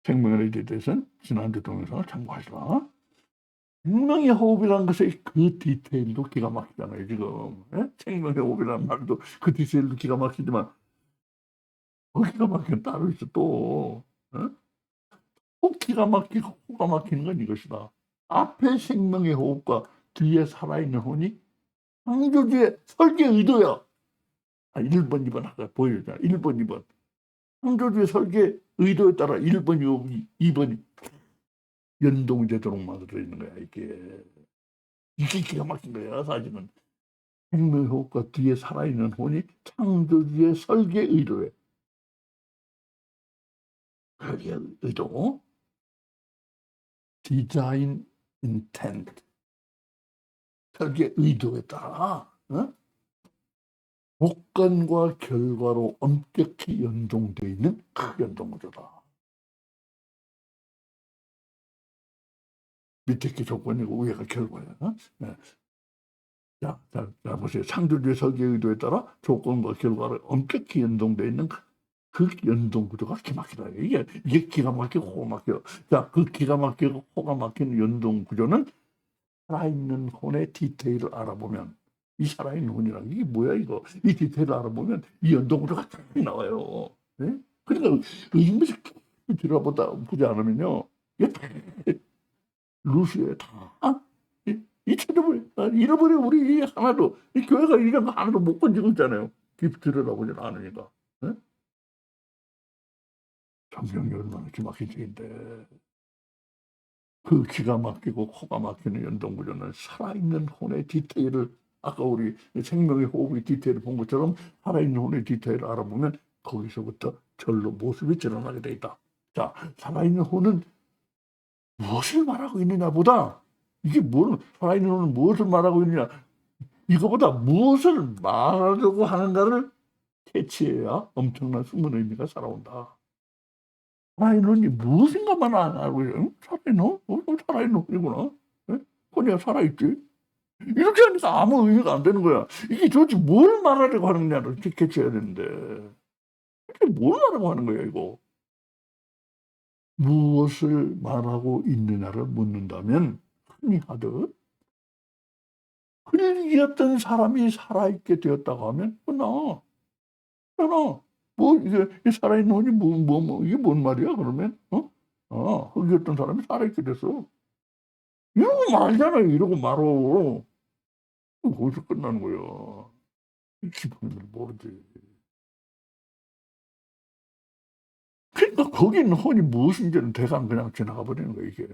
생명 에너지에 대해서는 지난주 동영상을 참고하시라. 생명의 호흡이라는 것의 그 디테일도 기가 막히잖아요 지금. 생명의 호흡이라는 말도 그 디테일도 기가 막히지만 더 기가 막히는 따로 있어 또. 꼭 기가 막히고 코가 막히는 건 이것이다. 앞에 생명의 호흡과 뒤에 살아있는 혼이 창조주의 설계 의도야. 1번, 2번 아까 보여줬잖아. 1번, 2번. 창조주의 설계 의도에 따라 1번이 2번이 연동이 되도록 만들어 있는 거야 이게. 이게 기가 막힌 거야 사실은. 생명의 호흡과 뒤에 살아있는 혼이 창조주의 설계 의도에. 설계 의도. 디자인 인텐트. 설계 의도에 따라 조건과 결과로 엄격히 연동되어 있는 그 연동구조다. 밑에 게 조건이고 위에가 결과야. 자, 보세요. 창조주의 설계 의도에 따라 조건과 결과를 엄격히 연동되어 있는 그 연동 구조가 기막히다. 이게 기가 막히고 호가 막혀. 자, 그 기가 막히고 호가 막히는 연동 구조는 살아있는 혼의 디테일을 알아보면 이 살아있는 혼이랑 이게 뭐야 이거 이 디테일을 알아보면 이 연동 구조가 쫙 나와요. 네? 그러니까 의심에서 들어보지 않으면요 이게 다 루시에 다 잊혀버려. 잃어버려. 우리 하나도 이 교회가 이런 거 하나도 못 건지고 있잖아요. 깊이 들여다보지 않으니까. 네? 성경이 얼마나 기막힌 책인데 그 기가 막히고 코가 막히는 연동구조는 살아있는 혼의 디테일을 아까 우리 생명의 호흡의 디테일을 본 것처럼 살아있는 혼의 디테일을 알아보면 거기서부터 절로 모습이 드러나게 돼 있다. 자, 살아있는 혼은 무엇을 말하고 있느냐 보다 이게 살아있는 혼은 무엇을 말하고 있느냐 이거보다 무엇을 말하려고 하는가를 캐치해야 엄청난 숨은 의미가 살아온다. 살아있는 혼이 무엇인가만 안 알고 살아있는 혼? 살아있는 혼이구나. 혼이야 살아있지. 이렇게 하니까 아무 의미가 안 되는 거야. 이게 도대체 뭘 말하려고 하느냐를 캐치해야 되는데 이게 뭘 말하고 하는 거야 이거. 무엇을 말하고 있느냐를 묻는다면 흔히 하듯 흘리었던 사람이 살아있게 되었다고 하면 끝나. 이게 살아있는 혼이 이게 뭔 말이야 그러면? 흘리었던 사람이 살아있게 됐어. 이러고 말잖아요. 이러고 말어. 거기서 끝나는 거야. 기본을 모르지. 그러니까 거기 있는 혼이 무엇인지는 대강 그냥 지나가 버리는 거야 이게.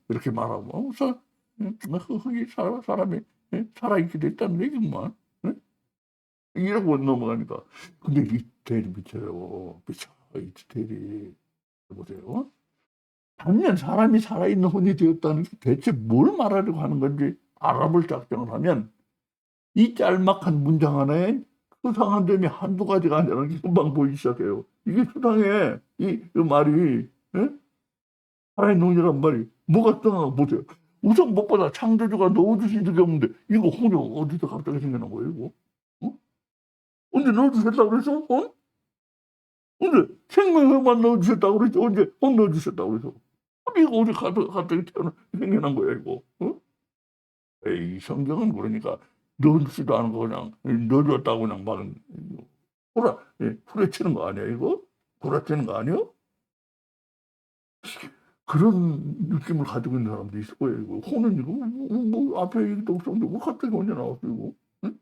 이렇게 말하고 흙이 사람이 살아있게 됐다는 얘기구만. 이러고 넘어가니까. 근데 이 디테일이 미쳐요. 이 디테일이. 보세요. 단연 사람이 살아있는 혼이 되었다는 게 대체 뭘 말하려고 하는 건지 알아볼 작정을 하면 이 짤막한 문장 하나에 수상한 점이 한두 가지가 아니라는 게 금방 보이기 시작해요. 이게 수상해. 이 말이. 살아있는 혼이란 말이 뭐가 떠나 보세요. 우선 무엇보다 창조주가 넣어주신 적이 없는데 이거 혼이 어디서 갑자기 생겨난 거예요 이거? 언제 넣어주셨다고 그랬어? 혼? 언제 생명만 넣어주셨다고 그랬지? 언제 혼 넣어주셨다고 그랬어? 이거 어디 갑자기 생겨난 거야 이거? 어? 에이 성경은 그러니까 넣지도 않은 거 그냥 넣어줬다고 그냥 막 후려치는 거 아니야 이거? 구라치는 거 아니야? 그런 느낌을 가지고 있는 사람도 있을 거예요 이거. 혼은 이거 앞에 얘기도 없었는데 뭐 갑자기 혼이 나왔어 이거? 응?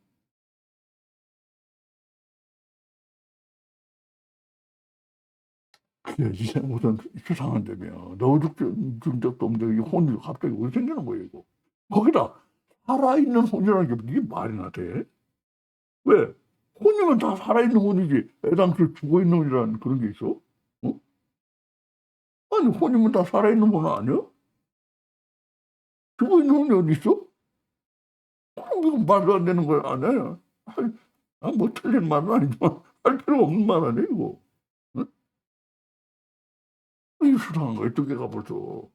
그게 이제 무슨 수상한데며 넣어준 적도 없는데 이게 혼이 갑자기 왜 생기는 거예요 이거? 거기다 살아있는 혼이라는 게 이게 말이나 돼? 왜? 혼이면 다 살아있는 혼이지 애당초 죽어있는 혼이라는 그런 게 있어? 어? 아니 혼이면 다 살아있는 혼 아니야? 죽어있는 혼이 어디 있어? 그럼 이거 말도 안 되는 거 아니야? 뭐 틀린 말은 아니지만 할 필요 없는 말 아니야 이거? 응? 이게 수상한 거야 두 개가 벌써.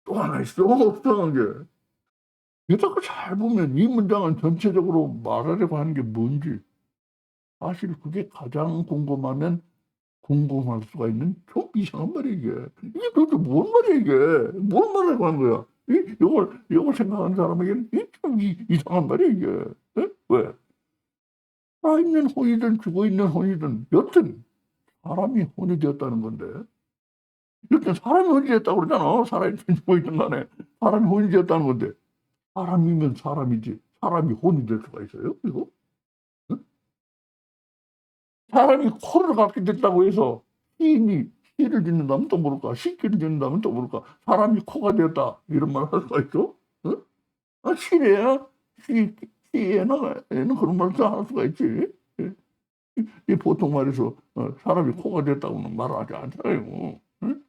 또 하나 있어 수상한 게. 게다가 잘 보면 이 문장은 전체적으로 말하려고 하는 게 뭔지 사실 그게 가장 궁금할 수가 있는 좀 이상한 말이야 이게. 이게 도대체 뭔 말이야 이게. 뭘 말하려고 하는 거야. 요걸 생각하는 사람에게는 이게 좀 이상한 말이야 이게. 예? 왜? 살아있는 혼이든 죽어있는 혼이든 여튼 사람이 혼이 되었다는 건데 여튼 사람이 혼이 되었다고 그러잖아. 살아있든 죽어있든 간에 사람이 혼이 되었다는 건데 사람이면 사람이지 사람이 혼이 될 수가 있어요 이거? 응? 사람이 코를 갖게 됐다고 해서 시인이 시를 짓는다면 또 모를까 시끼를 짓는다면 또 모를까 사람이 코가 되었다 이런 말 할 수가 있어? 응? 시래야 시 시에는 그런 말도 할 수가 있지. 예. 이 보통 말해서 사람이 코가 됐다고는 말을 하지 않잖아요. 응?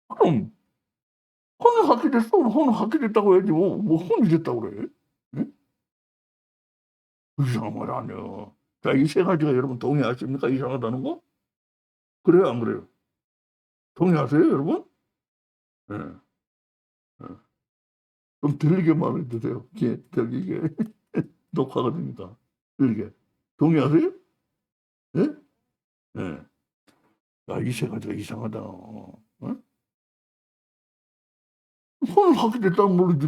그럼 혼을 갖게 됐어. 혼을 갖게 됐다고 해야지 뭐 혼이 됐다고 그래. 응? 이상한 말 아니야. 자, 이 세 가지가 여러분 동의하십니까? 이상하다는 거? 그래요, 안 그래요? 동의하세요, 여러분? 예. 예. 좀 들리게 말해 주세요. 이게 녹화가 되니까. 들리게. 동의하세요? 예? 예. 야, 이 세 가지가 이상하다. 어? 혼을 갖게 됐다면 모르지.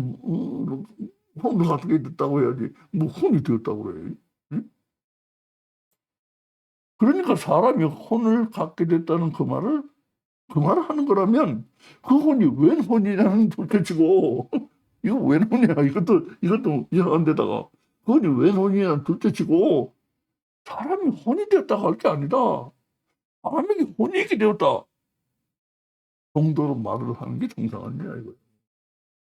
혼을 갖게 됐다고 해야지. 뭐 혼이 되었다고 그래. 응? 그러니까 사람이 혼을 갖게 됐다는 그 말을 하는 거라면 그 혼이 웬 혼이냐는 둘째치고 이거 웬 혼이야 이것도 이상한 데다가 그 혼이 웬 혼이냐는 둘째치고 사람이 혼이 되었다고 할 게 아니다. 사람에게 혼이 되었다 정도로 말을 하는 게 정상한 일이야 이거.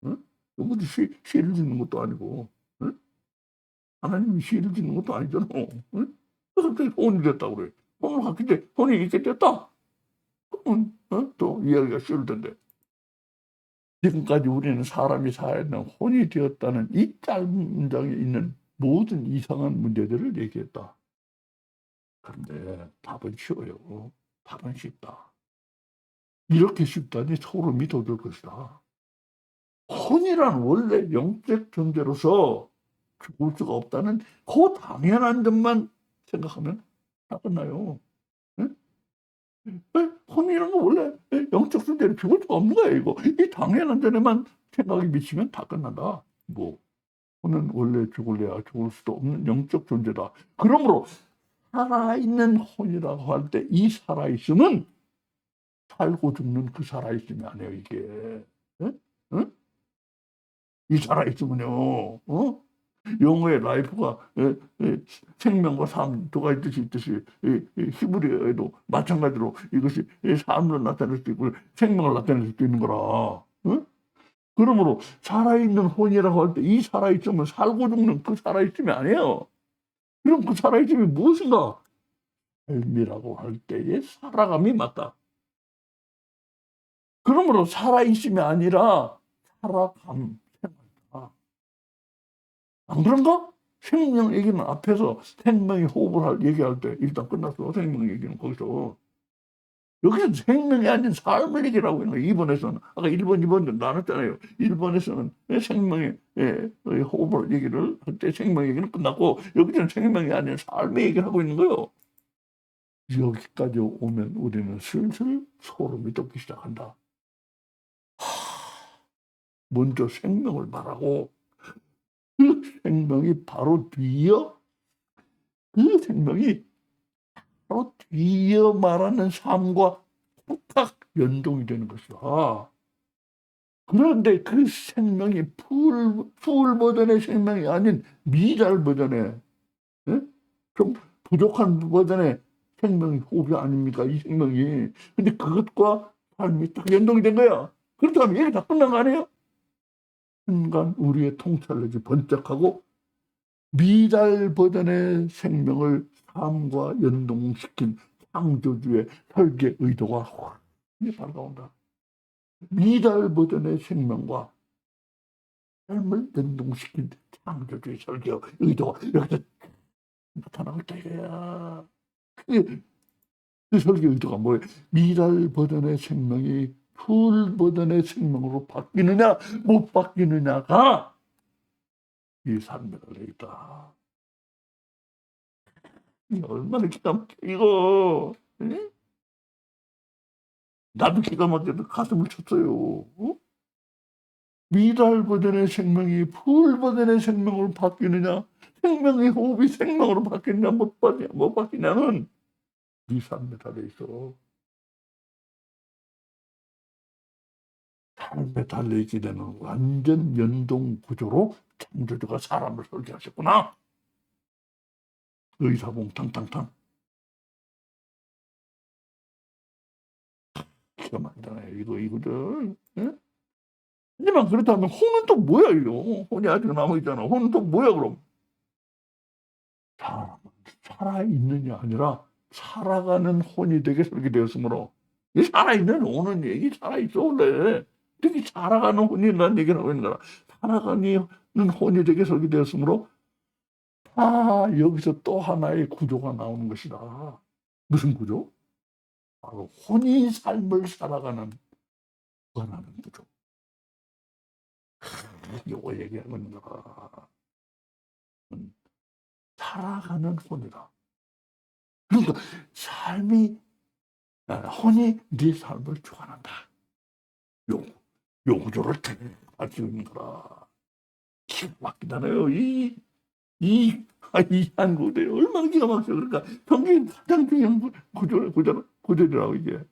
응? 누구도 시를 짓는 것도 아니고 응? 하나님이 시를 짓는 것도 아니잖아. 응? 갑자기 혼이 됐다고 그래. 혼을 갖게 돼 혼이 있게 됐다. 그러면 또 이야기가 쉬울 텐데. 지금까지 우리는 사람이 살아있는 혼이 되었다는 이 짧은 문장에 있는 모든 이상한 문제들을 얘기했다. 그런데 답은 쉬워요. 답은 쉽다. 이렇게 쉽다니 소름이 돋을 것이다. 혼이란 원래 영적 존재로서 죽을 수가 없다는 그 당연한 점만 생각하면 다 끝나요. 응? 혼이라는 건 원래 영적 존재로 죽을 수가 없는 거야 이거. 이 당연한 점에만 생각이 미치면 다 끝난다. 뭐 혼은 원래 죽을래야 죽을 수도 없는 영적 존재다. 그러므로 살아있는 혼이라고 할 때 이 살아있음은 살고 죽는 그 살아있음이 아니에요 이게. 응? 응? 이 살아있음은요. 영어의 라이프가 생명과 삶 두 가지 뜻이 있듯이 히브리어에도 마찬가지로 이것이 삶을 나타낼 수도 있고 생명을 나타낼 수도 있는 거라. 응? 그러므로 살아있는 혼이라고 할 때 이 살아있음은 살고 죽는 그 살아있음이 아니에요. 그럼 그 살아있음이 무엇인가? 삶이라고 할 때의 살아감이 맞다. 그러므로 살아있음이 아니라 살아감, 생활이다. 안 그런가? 생명 얘기는 앞에서 생명이 호흡을 얘기할 때 일단 끝났어. 생명 얘기는 거기서. 여기서 생명이 아닌 삶을 얘기하고 있는 거예요. 2번에서는. 아까 1번, 2번 나눴잖아요. 1번에서는 생명의 호흡을 얘기를 할 때 생명 얘기는 끝났고, 여기서는 생명이 아닌 삶의 얘기를 하고 있는 거예요. 여기까지 오면 우리는 슬슬 소름이 돋기 시작한다. 먼저 생명을 말하고, 그 생명이 바로 뒤이어, 그 생명이 바로 뒤이어 말하는 삶과 톡탁 연동이 되는 것이다. 그런데 그 생명이 풀 버전의 생명이 아닌 미달 버전의, 예? 좀 부족한 버전의 생명이 호흡이 아닙니까? 이 생명이. 근데 그것과 삶이 딱 연동이 된 거야. 그렇다면 얘기 다 끝난 거 아니에요? 순간 우리의 통찰력이 번쩍하고 미달 버전의 생명을 삶과 연동시킨 창조주의 설계 의도가 확 밝아온다. 미달 버전의 생명과 삶을 연동시킨 창조주의 설계 의도가 여기서 나타나고 있다 이거야. 그 설계 의도가 뭐예요? 미달 버전의 생명이 풀 버전의 생명으로 바뀌느냐 못 바뀌느냐가 이 삶의 달려있다. 얼마나 기가 막혀 이거. 응? 나도 기가 막혀서 가슴을 쳤어요. 미달 버전의 생명이 풀 버전의 생명으로 바뀌느냐, 생명의 호흡이 생명으로 바뀌느냐 못 바뀌냐는 네 삶에 달려있어. 삶에 달려있게 되는 완전 연동 구조로 창조주가 사람을 설계하셨구나. 의사봉 탕탕탕. 기가 막히잖아요 이거들. 예? 하지만 그렇다면 혼은 또 뭐야 이거. 혼이 아직 남아있잖아. 혼은 또 뭐야 그럼. 사람은 살아있느냐 아니라 살아가는 혼이 되게 설계되었으므로, 이 살아있는 혼은 얘기 살아있어 원래. 되게 살아가는 혼이라는 얘기를 하고 있는 거야. 살아가는 혼이 되게 설계되었으므로 여기서 또 하나의 구조가 나오는 것이다. 무슨 구조? 바로 혼이 삶을 살아가는 구원하는 구조. 이거 얘기하고 있는 거라. 살아가는 혼이다. 그러니까 삶이, 혼이 네 삶을 주관한다. 요 구조를 가지고 있는 거라. 기가 막히잖아요. 이 한국에 얼마나 기가 막혀. 그러니까 성경이 가장 중요한 구조라고 이게.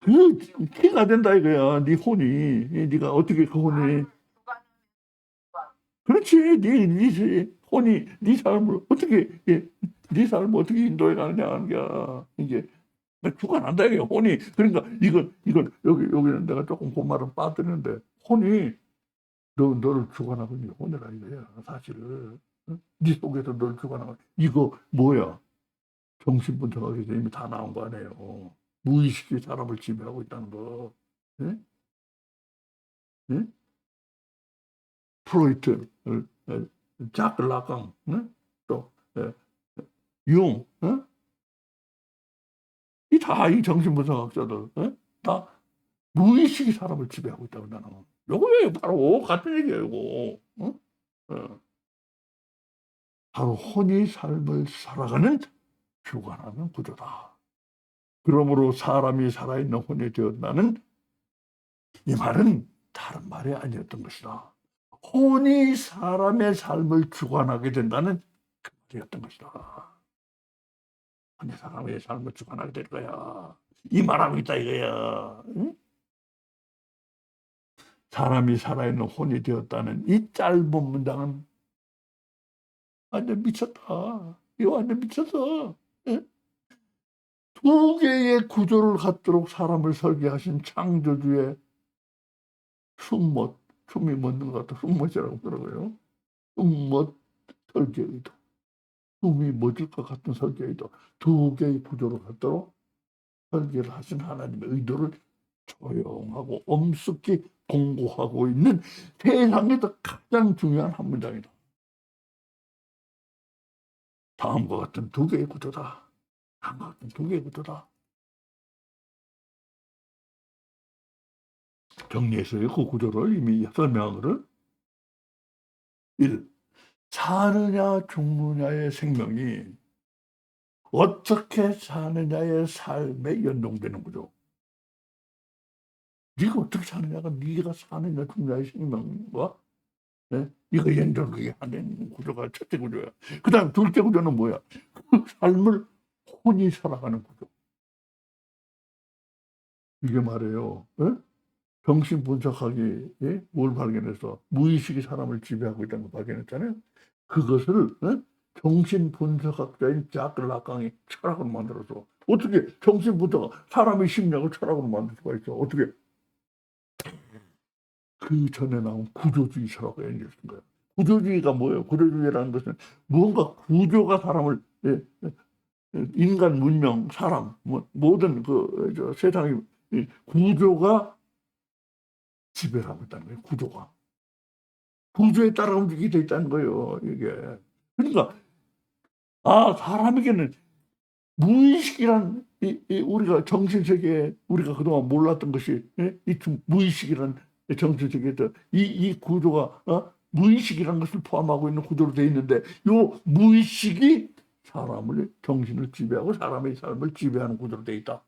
그 키가 된다 이거야. 네 혼이. 네가 어떻게 그 혼이. 그렇지. 네 혼이 네 삶을 어떻게, 네 삶을 어떻게 인도해 가느냐 하는 게 이게 주관한다 이게 혼이. 그러니까 이건 여기는 내가 조금 그 말은 빠뜨리는데, 혼이 너를 주관하고 있는 게 혼이라 이거야 사실은. 응? 네 속에서 너를 주관하고 이거 뭐야? 정신분석학에서 이미 다 나온 거 아니에요. 무의식이 사람을 지배하고 있다는 거. 예? 예? 프로이트, 자크 라강, 또 융, 이 정신분석학자들, 다 무의식이 사람을 지배하고 있다고 나는. 요거예요, 바로 같은 얘기예요, 이거. 바로 혼이 삶을 살아가는 주관하는 구조다. 그러므로 사람이 살아있는 혼이 되었다는 이 말은 다른 말이 아니었던 것이다. 혼이 사람의 삶을 주관하게 된다는 그 말이었던 것이다. 혼이 사람의 삶을 주관하게 될 거야. 이 말하고 있다 이거야. 응? 사람이 살아있는 혼이 되었다는 이 짧은 문장은 완전 미쳤다. 이거 완전 미쳤어. 응? 두 개의 구조를 갖도록 사람을 설계하신 창조주의 숨못, 숨이 멎는 것 같아. 숨못이라고 그러고요. 숨못 설계 의도. 숨이 멎을 것 같은 설계 의도. 두 개의 구조를 갖도록 설계를 하신 하나님의 의도를 조용하고 엄숙히 공고하고 있는 세상에서 가장 중요한 한 문장이다. 다음과 같은 두 개의 구조다. 다음과 같은 두 개의 구조다. 정리해서요. 그 구조를 이미 설명하거든. 1. 사느냐 죽느냐의 생명이 어떻게 사느냐의 삶에 연동되는 구조. 네가 어떻게 사느냐가 네가 사느냐 죽느냐의 생명과 이거 연결하게 하는 구조가 첫째 구조야. 그다음 둘째 구조는 뭐야? 그 삶을 혼이 살아가는 구조. 이게 말이에요. 정신 분석학이 뭘 발견해서 무의식이 사람을 지배하고 있다는 걸 발견했잖아요. 그것을 정신 분석학자인 자크 라강이 철학으로 만들어서 어떻게 정신 분석학 사람의 심리학을 철학으로 만들 수가 있어? 어떻게? 그 전에 나온 구조주의 철학과 연결된 거예요. 구조주의가 뭐예요? 구조주의라는 것은 무언가 구조가 사람을 인간 문명, 사람, 모든 세상의 구조가 지배를 하고 있다는 거예요. 구조에 따라 움직이게 돼 있다는 거예요. 이게. 그러니까 사람에게는 무의식이란 우리가 정신세계에 우리가 그동안 몰랐던 것이 이 무의식이란 정신세계에서 이 구조가 무의식이라는 것을 포함하고 있는 구조로 되어 있는데 요 무의식이 사람을 정신을 지배하고 사람의 삶을 지배하는 구조로 되어 있다.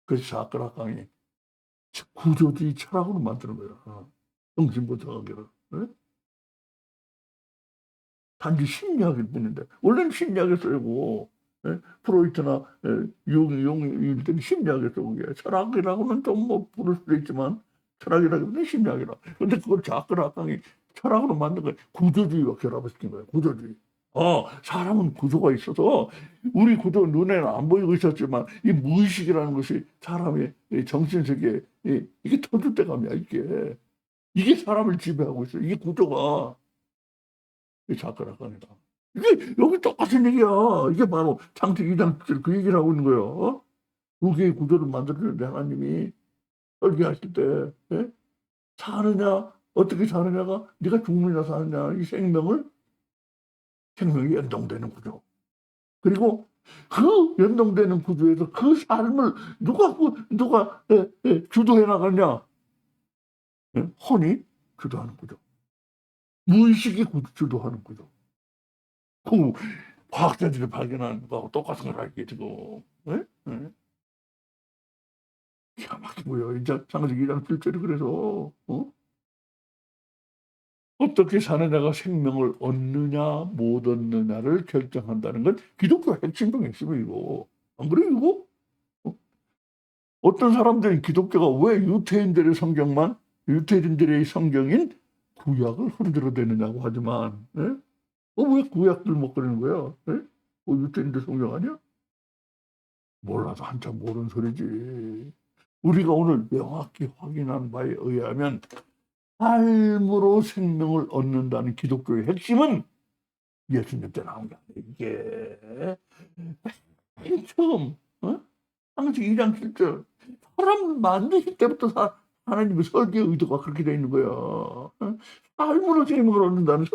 그래서 사크라강이 구조주의 철학으로 만드는 거야. 정신분석학을. 단지 심리학일 뿐인데 원래는 심리학에 쓰고 프로이트나 융일 때는 심리학에 쓰고 철학이라고는 좀 뭐 부를 수도 있지만 철학이라기보다는 심리학이라. 근데 그걸 자크라강이 철학으로 만든 거예요. 구조주의와 결합시킨 거예요. 구조주의. 사람은 구조가 있어서 우리 구조 눈에는 안 보이고 있었지만 이 무의식이라는 것이 사람의 정신세계에 이게 터줏대감이야. 이게 사람을 지배하고 있어요. 이게 구조가. 이 자크라강이다. 이게 여기 똑같은 얘기야. 이게 바로 창세기 2장 7절 그 얘기를 하고 있는 거예요. 두 개의 구조를 만들었는데 하나님이 설계하실 때 사느냐 어떻게 사느냐가 네가 죽느냐 사느냐 이 생명이 연동되는 구조. 그리고 그 연동되는 구조에서 그 삶을 누가 주도해 나가냐? 혼이 주도하는 구조. 무의식이 주도하는 구조. 그 과학자들이 발견한 거하고 똑같은 걸 알게 되고, 기가 막히고요. 이제 창세기 2장 7절이 그래서 어떻게 사느냐가 생명을 얻느냐 못 얻느냐를 결정한다는 건 기독교 핵심 중 핵심이고, 안 그래요 이거? 어떤 사람들은 기독교가 왜 유태인들의 성경인 구약을 흔들어대느냐고 하지만 왜 구약들 먹거리는 거야? 유태인들 성경 아니야? 몰라도 한참 모르는 소리지. 우리가 오늘 명확히 확인한 바에 의하면 삶으로 생명을 얻는다는 기독교의 핵심은 예수님 때 나온 게 아니에요. 이게 맨 처음 창세기 2장 7절 사람 만드실 때부터 하나님의 설계 의도가 그렇게 되어 있는 거야. 삶으로 생명을 얻는다는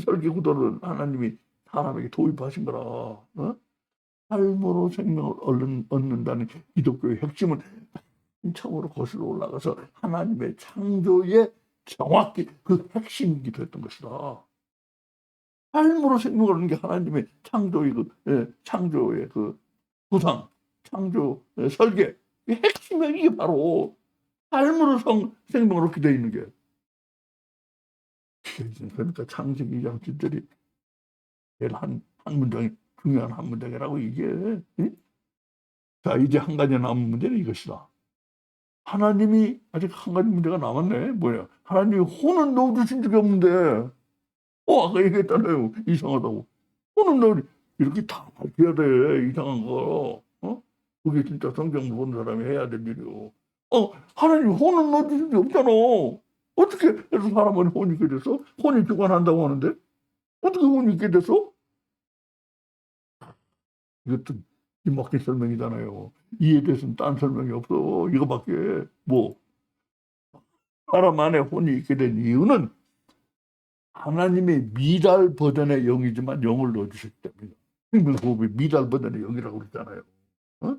설계 구도를 하나님이 사람에게 도입하신 거라. 삶으로 생명을 얻는다는 기독교의 핵심은 처음으로 거슬러 올라가서 하나님의 창조에 정확히 그 핵심이기도 했던 것이다. 삶으로 생명을 얻는 게 하나님의 창조의 그 구상, 창조의 설계, 이 핵심이 이게 바로 삶으로 생명을 얻게 되어 있는 게. 그러니까 창세기 2장 7절이 한 문장이 중요한 한 문장이라고 이게. 자, 이제 한 가지 남은 문제는 이것이다. 하나님이 아직 한 가지 문제가 남았네. 뭐야? 하나님이 혼은 넣어주신 적이 없는데, 아까 얘기했잖아요. 이상하다고. 혼은 이렇게 다 밝혀야 돼. 이상한 거. 그게 진짜 성경 보는 사람이 해야 될 일이요. 하나님 혼은 넣어주신 적이 없잖아. 어떻게 해서 사람은 혼이 있게 돼서? 혼이 주관한다고 하는데? 어떻게 혼이 있게 돼서? 이것도 기막힌 설명이잖아요. 이에 대해서는 딴 설명이 없어. 이거밖에. 사람 안에 혼이 있게 된 이유는 하나님의 미달 버전의 영이지만 영을 넣어주셨기 때문에 생명호흡이 미달 버전의 영이라고 그러잖아요. 어?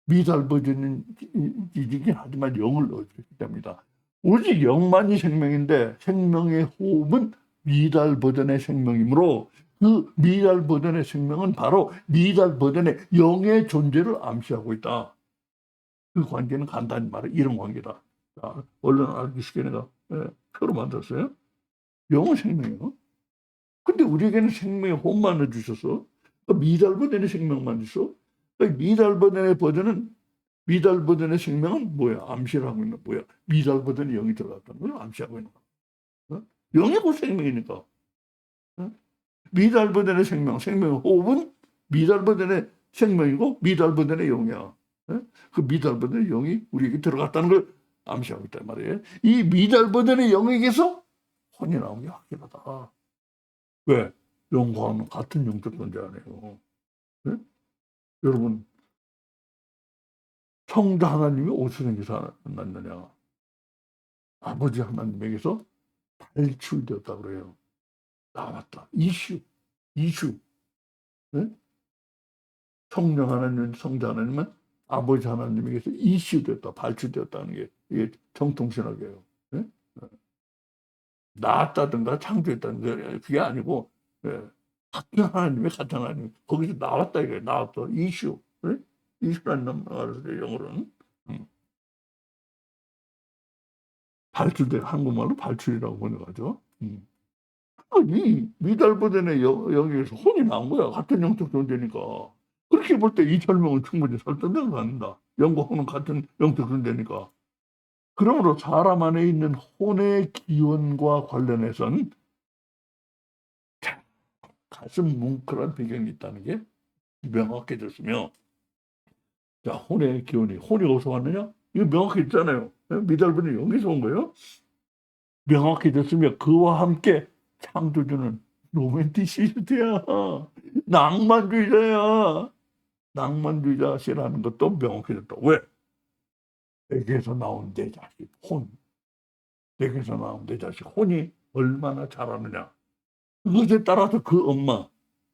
미달 버전이긴 하지만 영을 넣어주셨기 때문이다. 오직 영만이 생명인데 생명의 호흡은 미달 버전의 생명이므로 그 미달 버전의 생명은 바로 미달 버전의 영의 존재를 암시하고 있다. 그 관계는 간단히 말해 이런 관계다. 자, 얼른 알기 쉽게 내가 표로 만들었어요. 영은 생명이요. 근데 우리에게는 생명의 호흡만 넣어주셔서 미달 버전의 생명만 있어. 미달 버전의 버전은 미달 버전의 생명은 뭐야? 암시를 하고 있는 뭐야? 미달 버전의 영이 들어갔다는 걸 암시하고 있는 거야. 영이 곧 생명이니까. 어? 미달 버전의 생명, 생명의 호흡은 미달 버전의 생명이고 미달 버전의 영이야. 그 미달 버전의 영이 우리에게 들어갔다는 걸 암시하고 있단 말이에요. 이 미달 버전의 영에게서 혼이 나온 게 확실하다. 왜? 영과는 같은 영적 존재 아니에요. 네? 여러분, 성자 하나님이 어디서 생겨서 났느냐? 아버지 하나님에게서 발출되었다 그래요. 나왔다. 이슈. 네? 성령 하나님, 성자 하나님은 아버지 하나님에게서 이슈되었다, 발출되었다는 게 이게 정통신학이에요. 네? 나왔다든가 창조했다는 게 그게 아니고 같은 하나님의 같은 하나님 거기서 나왔다 이거예요. 나왔다. 이슈. 네? 이슈라는 말을 영어로는 발출된 한국말로 발출이라고 번역하죠. 이 미달 버전의 영역에서 혼이 나온 거야. 같은 영적 존재니까. 그렇게 볼 때 이 설명은 충분히 설득되는 거 아닙니다. 영과 혼은 같은 영적 존재니까. 그러므로 사람 안에 있는 혼의 기원과 관련해서는 가슴 뭉클한 배경이 있다는 게 명확해졌으며, 자, 혼의 기원이 혼이 어디서 왔느냐? 이거 명확해졌잖아요. 미달 버전의 영에서 온 거예요. 명확해졌으며 그와 함께 창조주는 로맨티시스트야. 낭만주의자야. 낭만주의자시라는 것도 명확해졌다. 왜? 내게서 나온 내 자식, 혼. 내게서 나온 내 자식, 혼이 얼마나 잘하느냐. 그것에 따라서 그 엄마,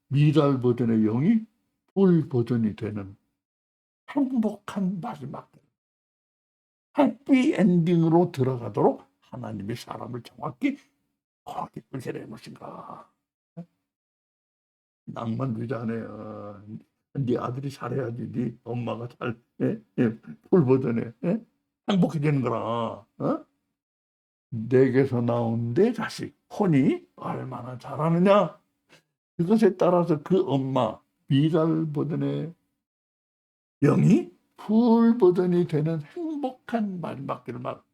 미달 버전의 영이 풀 버전이 되는 행복한 마지막, 해피 엔딩으로 들어가도록 하나님이 사람을 정확히 어떻게 끌어내는 것인가. 낭만주의자네요. 네 아들이 잘해야지 네 엄마가 잘 풀버전에 행복해지는 거라. 내게서 나온 내 자식 혼이 얼마나 잘하느냐. 그것에 따라서 그 엄마 미달 버전의 영이 풀 버전이 되는 행복한 마지막을 막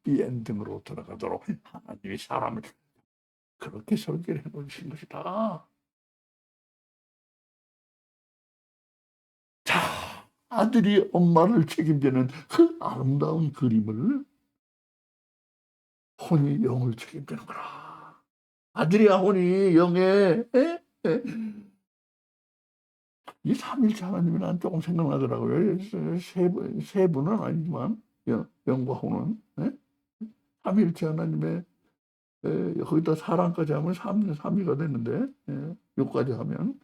비엔딩으로 들어가도록 하나님이 사람을 그렇게 설계를 해놓으신 것이다. 자, 아들이 엄마를 책임지는 그 아름다운 그림을 혼이 영을 책임지는 거라. 아들이야 혼이 영에 이 삼일체 하나님이 난 조금 생각나더라고요. 세 분은 아니지만 영과 혼은 삼일체 하나님의 거기다 사랑까지 하면 삼위가 되는데 요까지 하면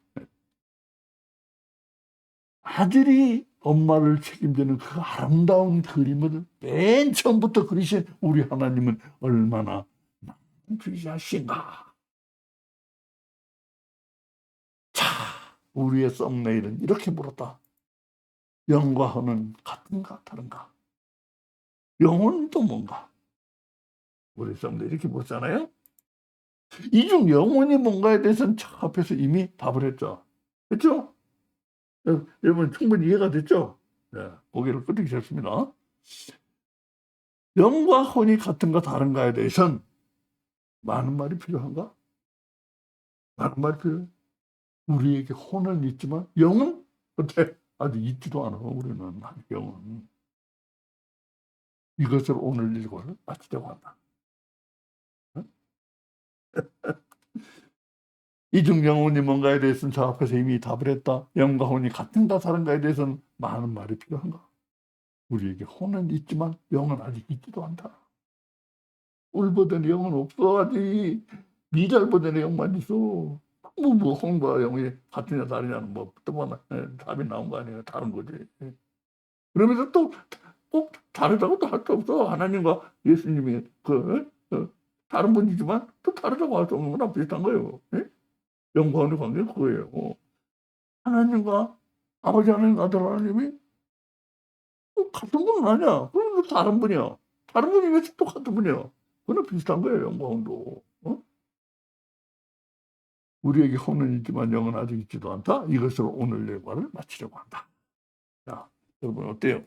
아들이 엄마를 책임지는 그 아름다운 그림을 맨 처음부터 그리신 우리 하나님은 얼마나 낭만주의자신가. 자, 우리의 썸네일은 이렇게 물었다. 영과 혼은 같은가 다른가? 영혼은 또 뭔가? 우리 썸네일 이렇게 묻잖아요. 이 중 영혼이 뭔가에 대해서는 저 앞에서 이미 답을 했죠. 그렇죠? 여러분 충분히 이해가 됐죠? 네, 고개를 끄덕이셨습니다. 영과 혼이 같은가 다른가에 대해서는 많은 말이 필요한가? 많은 말이 필요해. 우리에게 혼은 있지만 영은 어때? 아직 있지도 않아. 우리는 영은. 이것을 오늘 일과를 마치려고 한다. 이중 영혼이 뭔가에 대해서는 저 앞에서 이미 답을 했다. 영과 혼이 같은가 다른가에 대해서는 많은 말이 필요한가? 우리에게 혼은 있지만 영은 아직 있지도 않다. 꿀보다는 영은 없어. 아직 미달보다는 영만 있어. 뭐 홍보와 영이 같으냐 다르냐는 뭐 또 뭐 답이 나온 거 아니에요. 다른 거지. 예. 그러면서 또 꼭 다르다고도 할 수 없어. 하나님과 예수님이 다른 분이지만 또 다르다고 할 수 없는 거나 비슷한 거예요. 예? 영과의 관계는 그거예요. 하나님과 아버지 하나님 아들 하나님이 같은 분은 아니야. 그럼 다른 분이야. 다른 분이 왜 또 같은 분이야? 그거는 비슷한 거예요, 영광도. 우리에게 혼은 있지만 영은 아직 있지도 않다. 이것으로 오늘 예과를 마치려고 한다. 자, 여러분 어때요?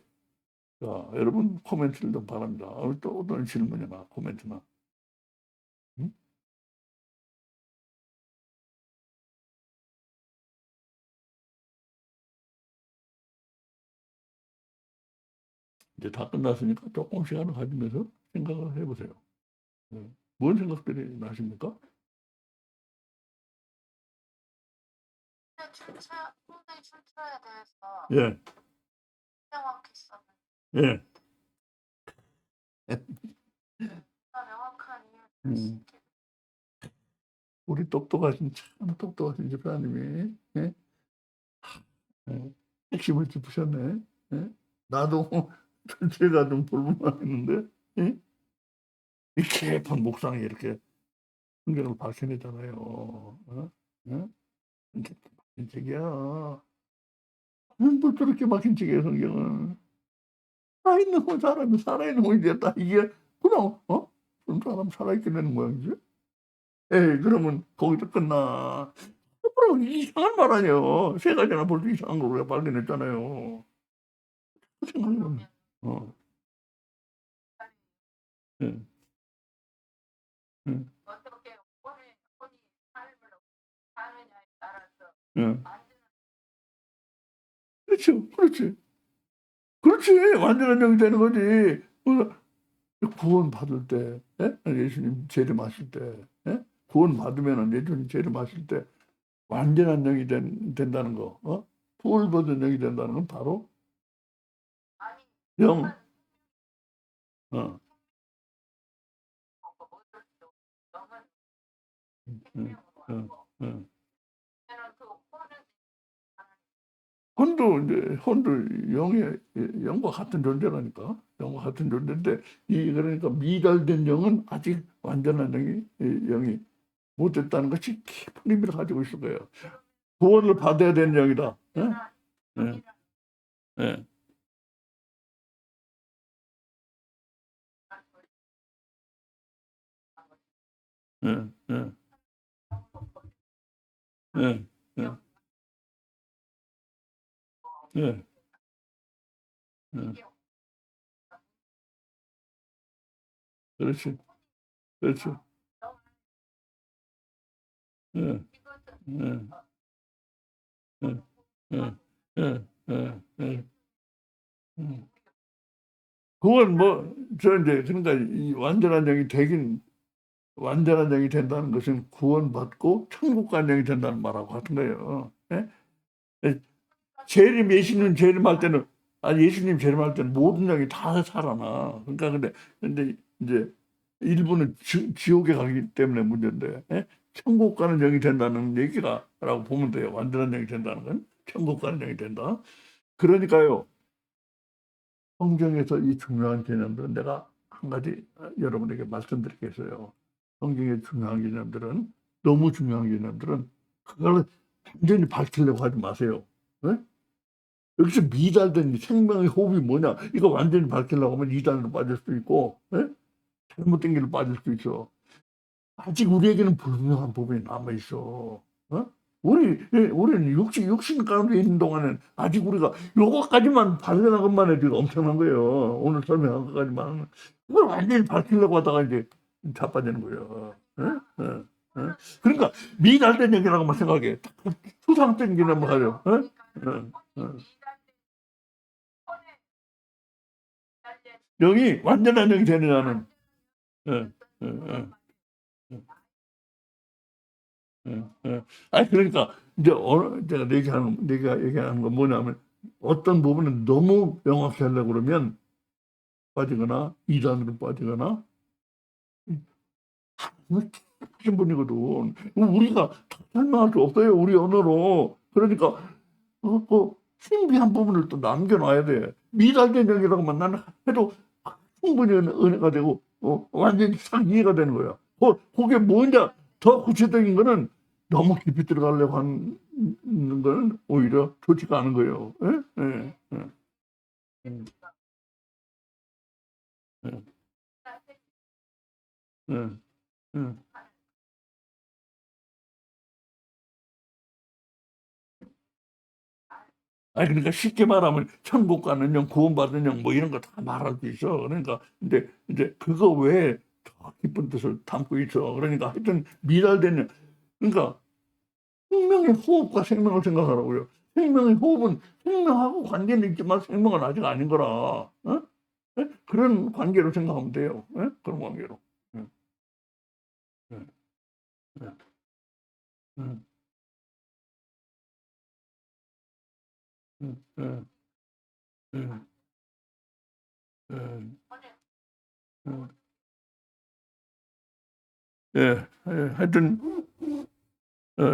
자, 여러분 코멘트를 좀 바랍니다. 또 어떤 질문이나 코멘트나. 응? 이제 다 끝났으니까 조금 시간을 가지면서 생각을 해보세요. 뭔 생각들이 나십니까? 홍대 출처에 대해서 예, 명확했었는데 예. 명확한 이유를 음, 우리 참 똑똑하신 집사님이 예? 핵심을 짚으셨네. 예? 나도 제가 좀 불만했는데 예? 이 깊은 묵상이 이렇게 성경을 밝혀내잖아요. 어? 이게 막힌 책이야. 뭘 저렇게 막힌 책이에요, 성경은. 살아있는 건 사람이 살아있는 건 이제 다 이게 그냥 그럼 사람 살아있게 되는 모양이지. 에이, 그러면 거기서 끝나. 그럼 이상한 말 아니에요. 세 가지나 벌써 이상한 걸 우리가 발견했잖아요. 생각해보면. 어, 예, 예, 어떻게 본이 삶을 사느냐에 따라서 예. 만드는 그렇죠. 그렇지. 그렇지. 완전한 영이 되는 거지. 구원 받을 때, 예? 예수님 재림하실 때, 예? 구원 받으면은 예수님 재림하실 때 완전한 영이 된다는 거, 부을 받은 영이 된다는 건 바로 아니 영, 어, 뭐들도 영은 응, 생명으로 응, 하고 응. 저는 그 혼은 혼도 영과 같은 존재라니까. 영과 같은 존재인데 그러니까 미달된 영은 아직 완전한 영이 못 됐다는 것이 깊은 의미를 가지고 있을 거예요. 구원을 받아야 되는 영이다. 예? 예, 예, 예, 예, 예, 예, 예, 예. 그렇지, 그렇지. 예, 예, 예, 예, 예, 예, 예. 그건 이제 그러니까 이 완전한 영이 된다는 것은 구원받고 천국 간 영이 된다는 말하고 같은 거예요. 예? 예, 예수님 재림할 때는 예수님 재림할 때는 모든 영이 다 살아나. 그러니까 근데 이제 일부는 지옥에 가기 때문에 문제인데 천국 가는 영이 된다는 얘기라고 보면 돼요. 완전한 영이 된다는 건 천국 가는 영이 된다. 그러니까요. 성경에서 이 중요한 개념들은 내가 한 가지 여러분에게 말씀드리겠어요. 성경의 중요한 개념들은 너무 중요한 개념들은 그걸 완전히 밝히려고 하지 마세요. 네? 여기서 미달된 생명의 호흡이 뭐냐 이거 완전히 밝히려고 하면 이단으로 빠질 수도 있고 잘못된 길로 빠질 수도 있어. 아직 우리에게는 불분명한 부분이 남아 있어. 우리는 육신 가운데 있는 동안은 아직 우리가 요거까지만 발견한 것만 해도 엄청난 거예요. 오늘 설명한 것까지만. 그걸 완전히 밝히려고 하다가 이제 자빠지는 거예요. 그러니까 미달된 얘기라고만 생각해. 추상적인 개념을 가져. 영이 완전한 영이 되느냐는. 예, 예, 예. 그러니까 이제 내가 얘기하는 건 뭐냐면 어떤 부분은 너무 명확히 하려고 그러면 빠지거나 이단으로 빠지거나 하신 분이거든. 우리가 다 설명할 수 없어요, 우리 언어로. 그러니까 신비한 부분을 또 남겨놔야 돼. 미달된 영이라고만 나는 해도 충분히 은혜가 되고 완전히 싹 이해가 되는 거야. 그게 뭐냐 더 구체적인 거는 너무 깊이 들어가려고 하는 거는 오히려 좋지가 않은 거예요. 예? 예, 예, 예, 예, 예. 아니 그러니까 쉽게 말하면 천국 가는 영, 구원받는 영 뭐 이런 거 다 말할 수 있어. 그러니까 근데 이제 그거 외에 더 깊은 뜻을 담고 있어. 그러니까 하여튼 미랄된 영. 그러니까 생명의 호흡과 생명을 생각하라고요. 생명의 호흡은 생명하고 관계는 있지만 생명은 아직 아닌 거라. 예? 그런 관계로 생각하면 돼요. 예? 그런 관계로. 예, 예, 예, 예, 예, 예, 예, 예, 예. 예, 예, 하여튼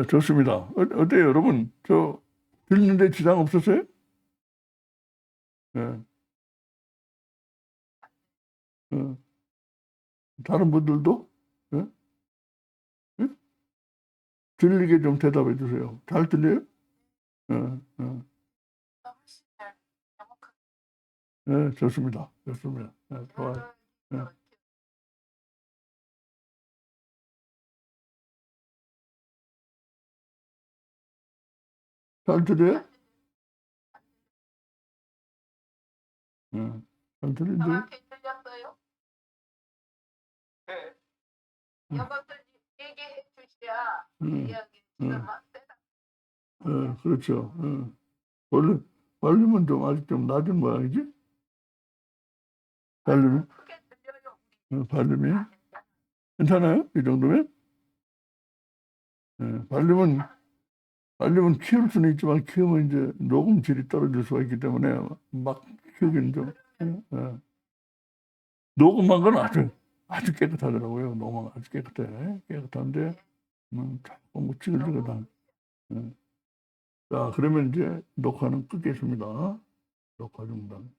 좋습니다. 어때요, 여러분? 저 듣는데 지장 없었어요? 예, 예. 다른 분들도 예? 예? 들리게 좀 대답해 주세요. 잘 들려요? 예, 예, 훨씬 잘 명확하게 예, 좋습니다. 좋습니다. 예, 좋아요. 예. 잘 들려요? 예, 잘 들린대요? 정확히 들렸어요. 네. 이것을 얘기해 주셔야 예, 이야기 예, 지금 막 세다. 예, 그렇죠. 예. 원래 발음은 좀 아직 좀 낮은 모양이지? 발음이? 크게 들려요. 발음이? 괜찮아요? 이 정도면? 예, 발음은 키울 수는 있지만 키우면 이제 녹음질이 떨어질 수가 있기 때문에 막 키우기는 좀 녹음한 건 아주 깨끗하더라고요. 녹음은 아주 깨끗한데 자꾸 뭐 찌글찌글한. 예. 자, 그러면 이제 녹화는 끊겠습니다. 녹화 중단.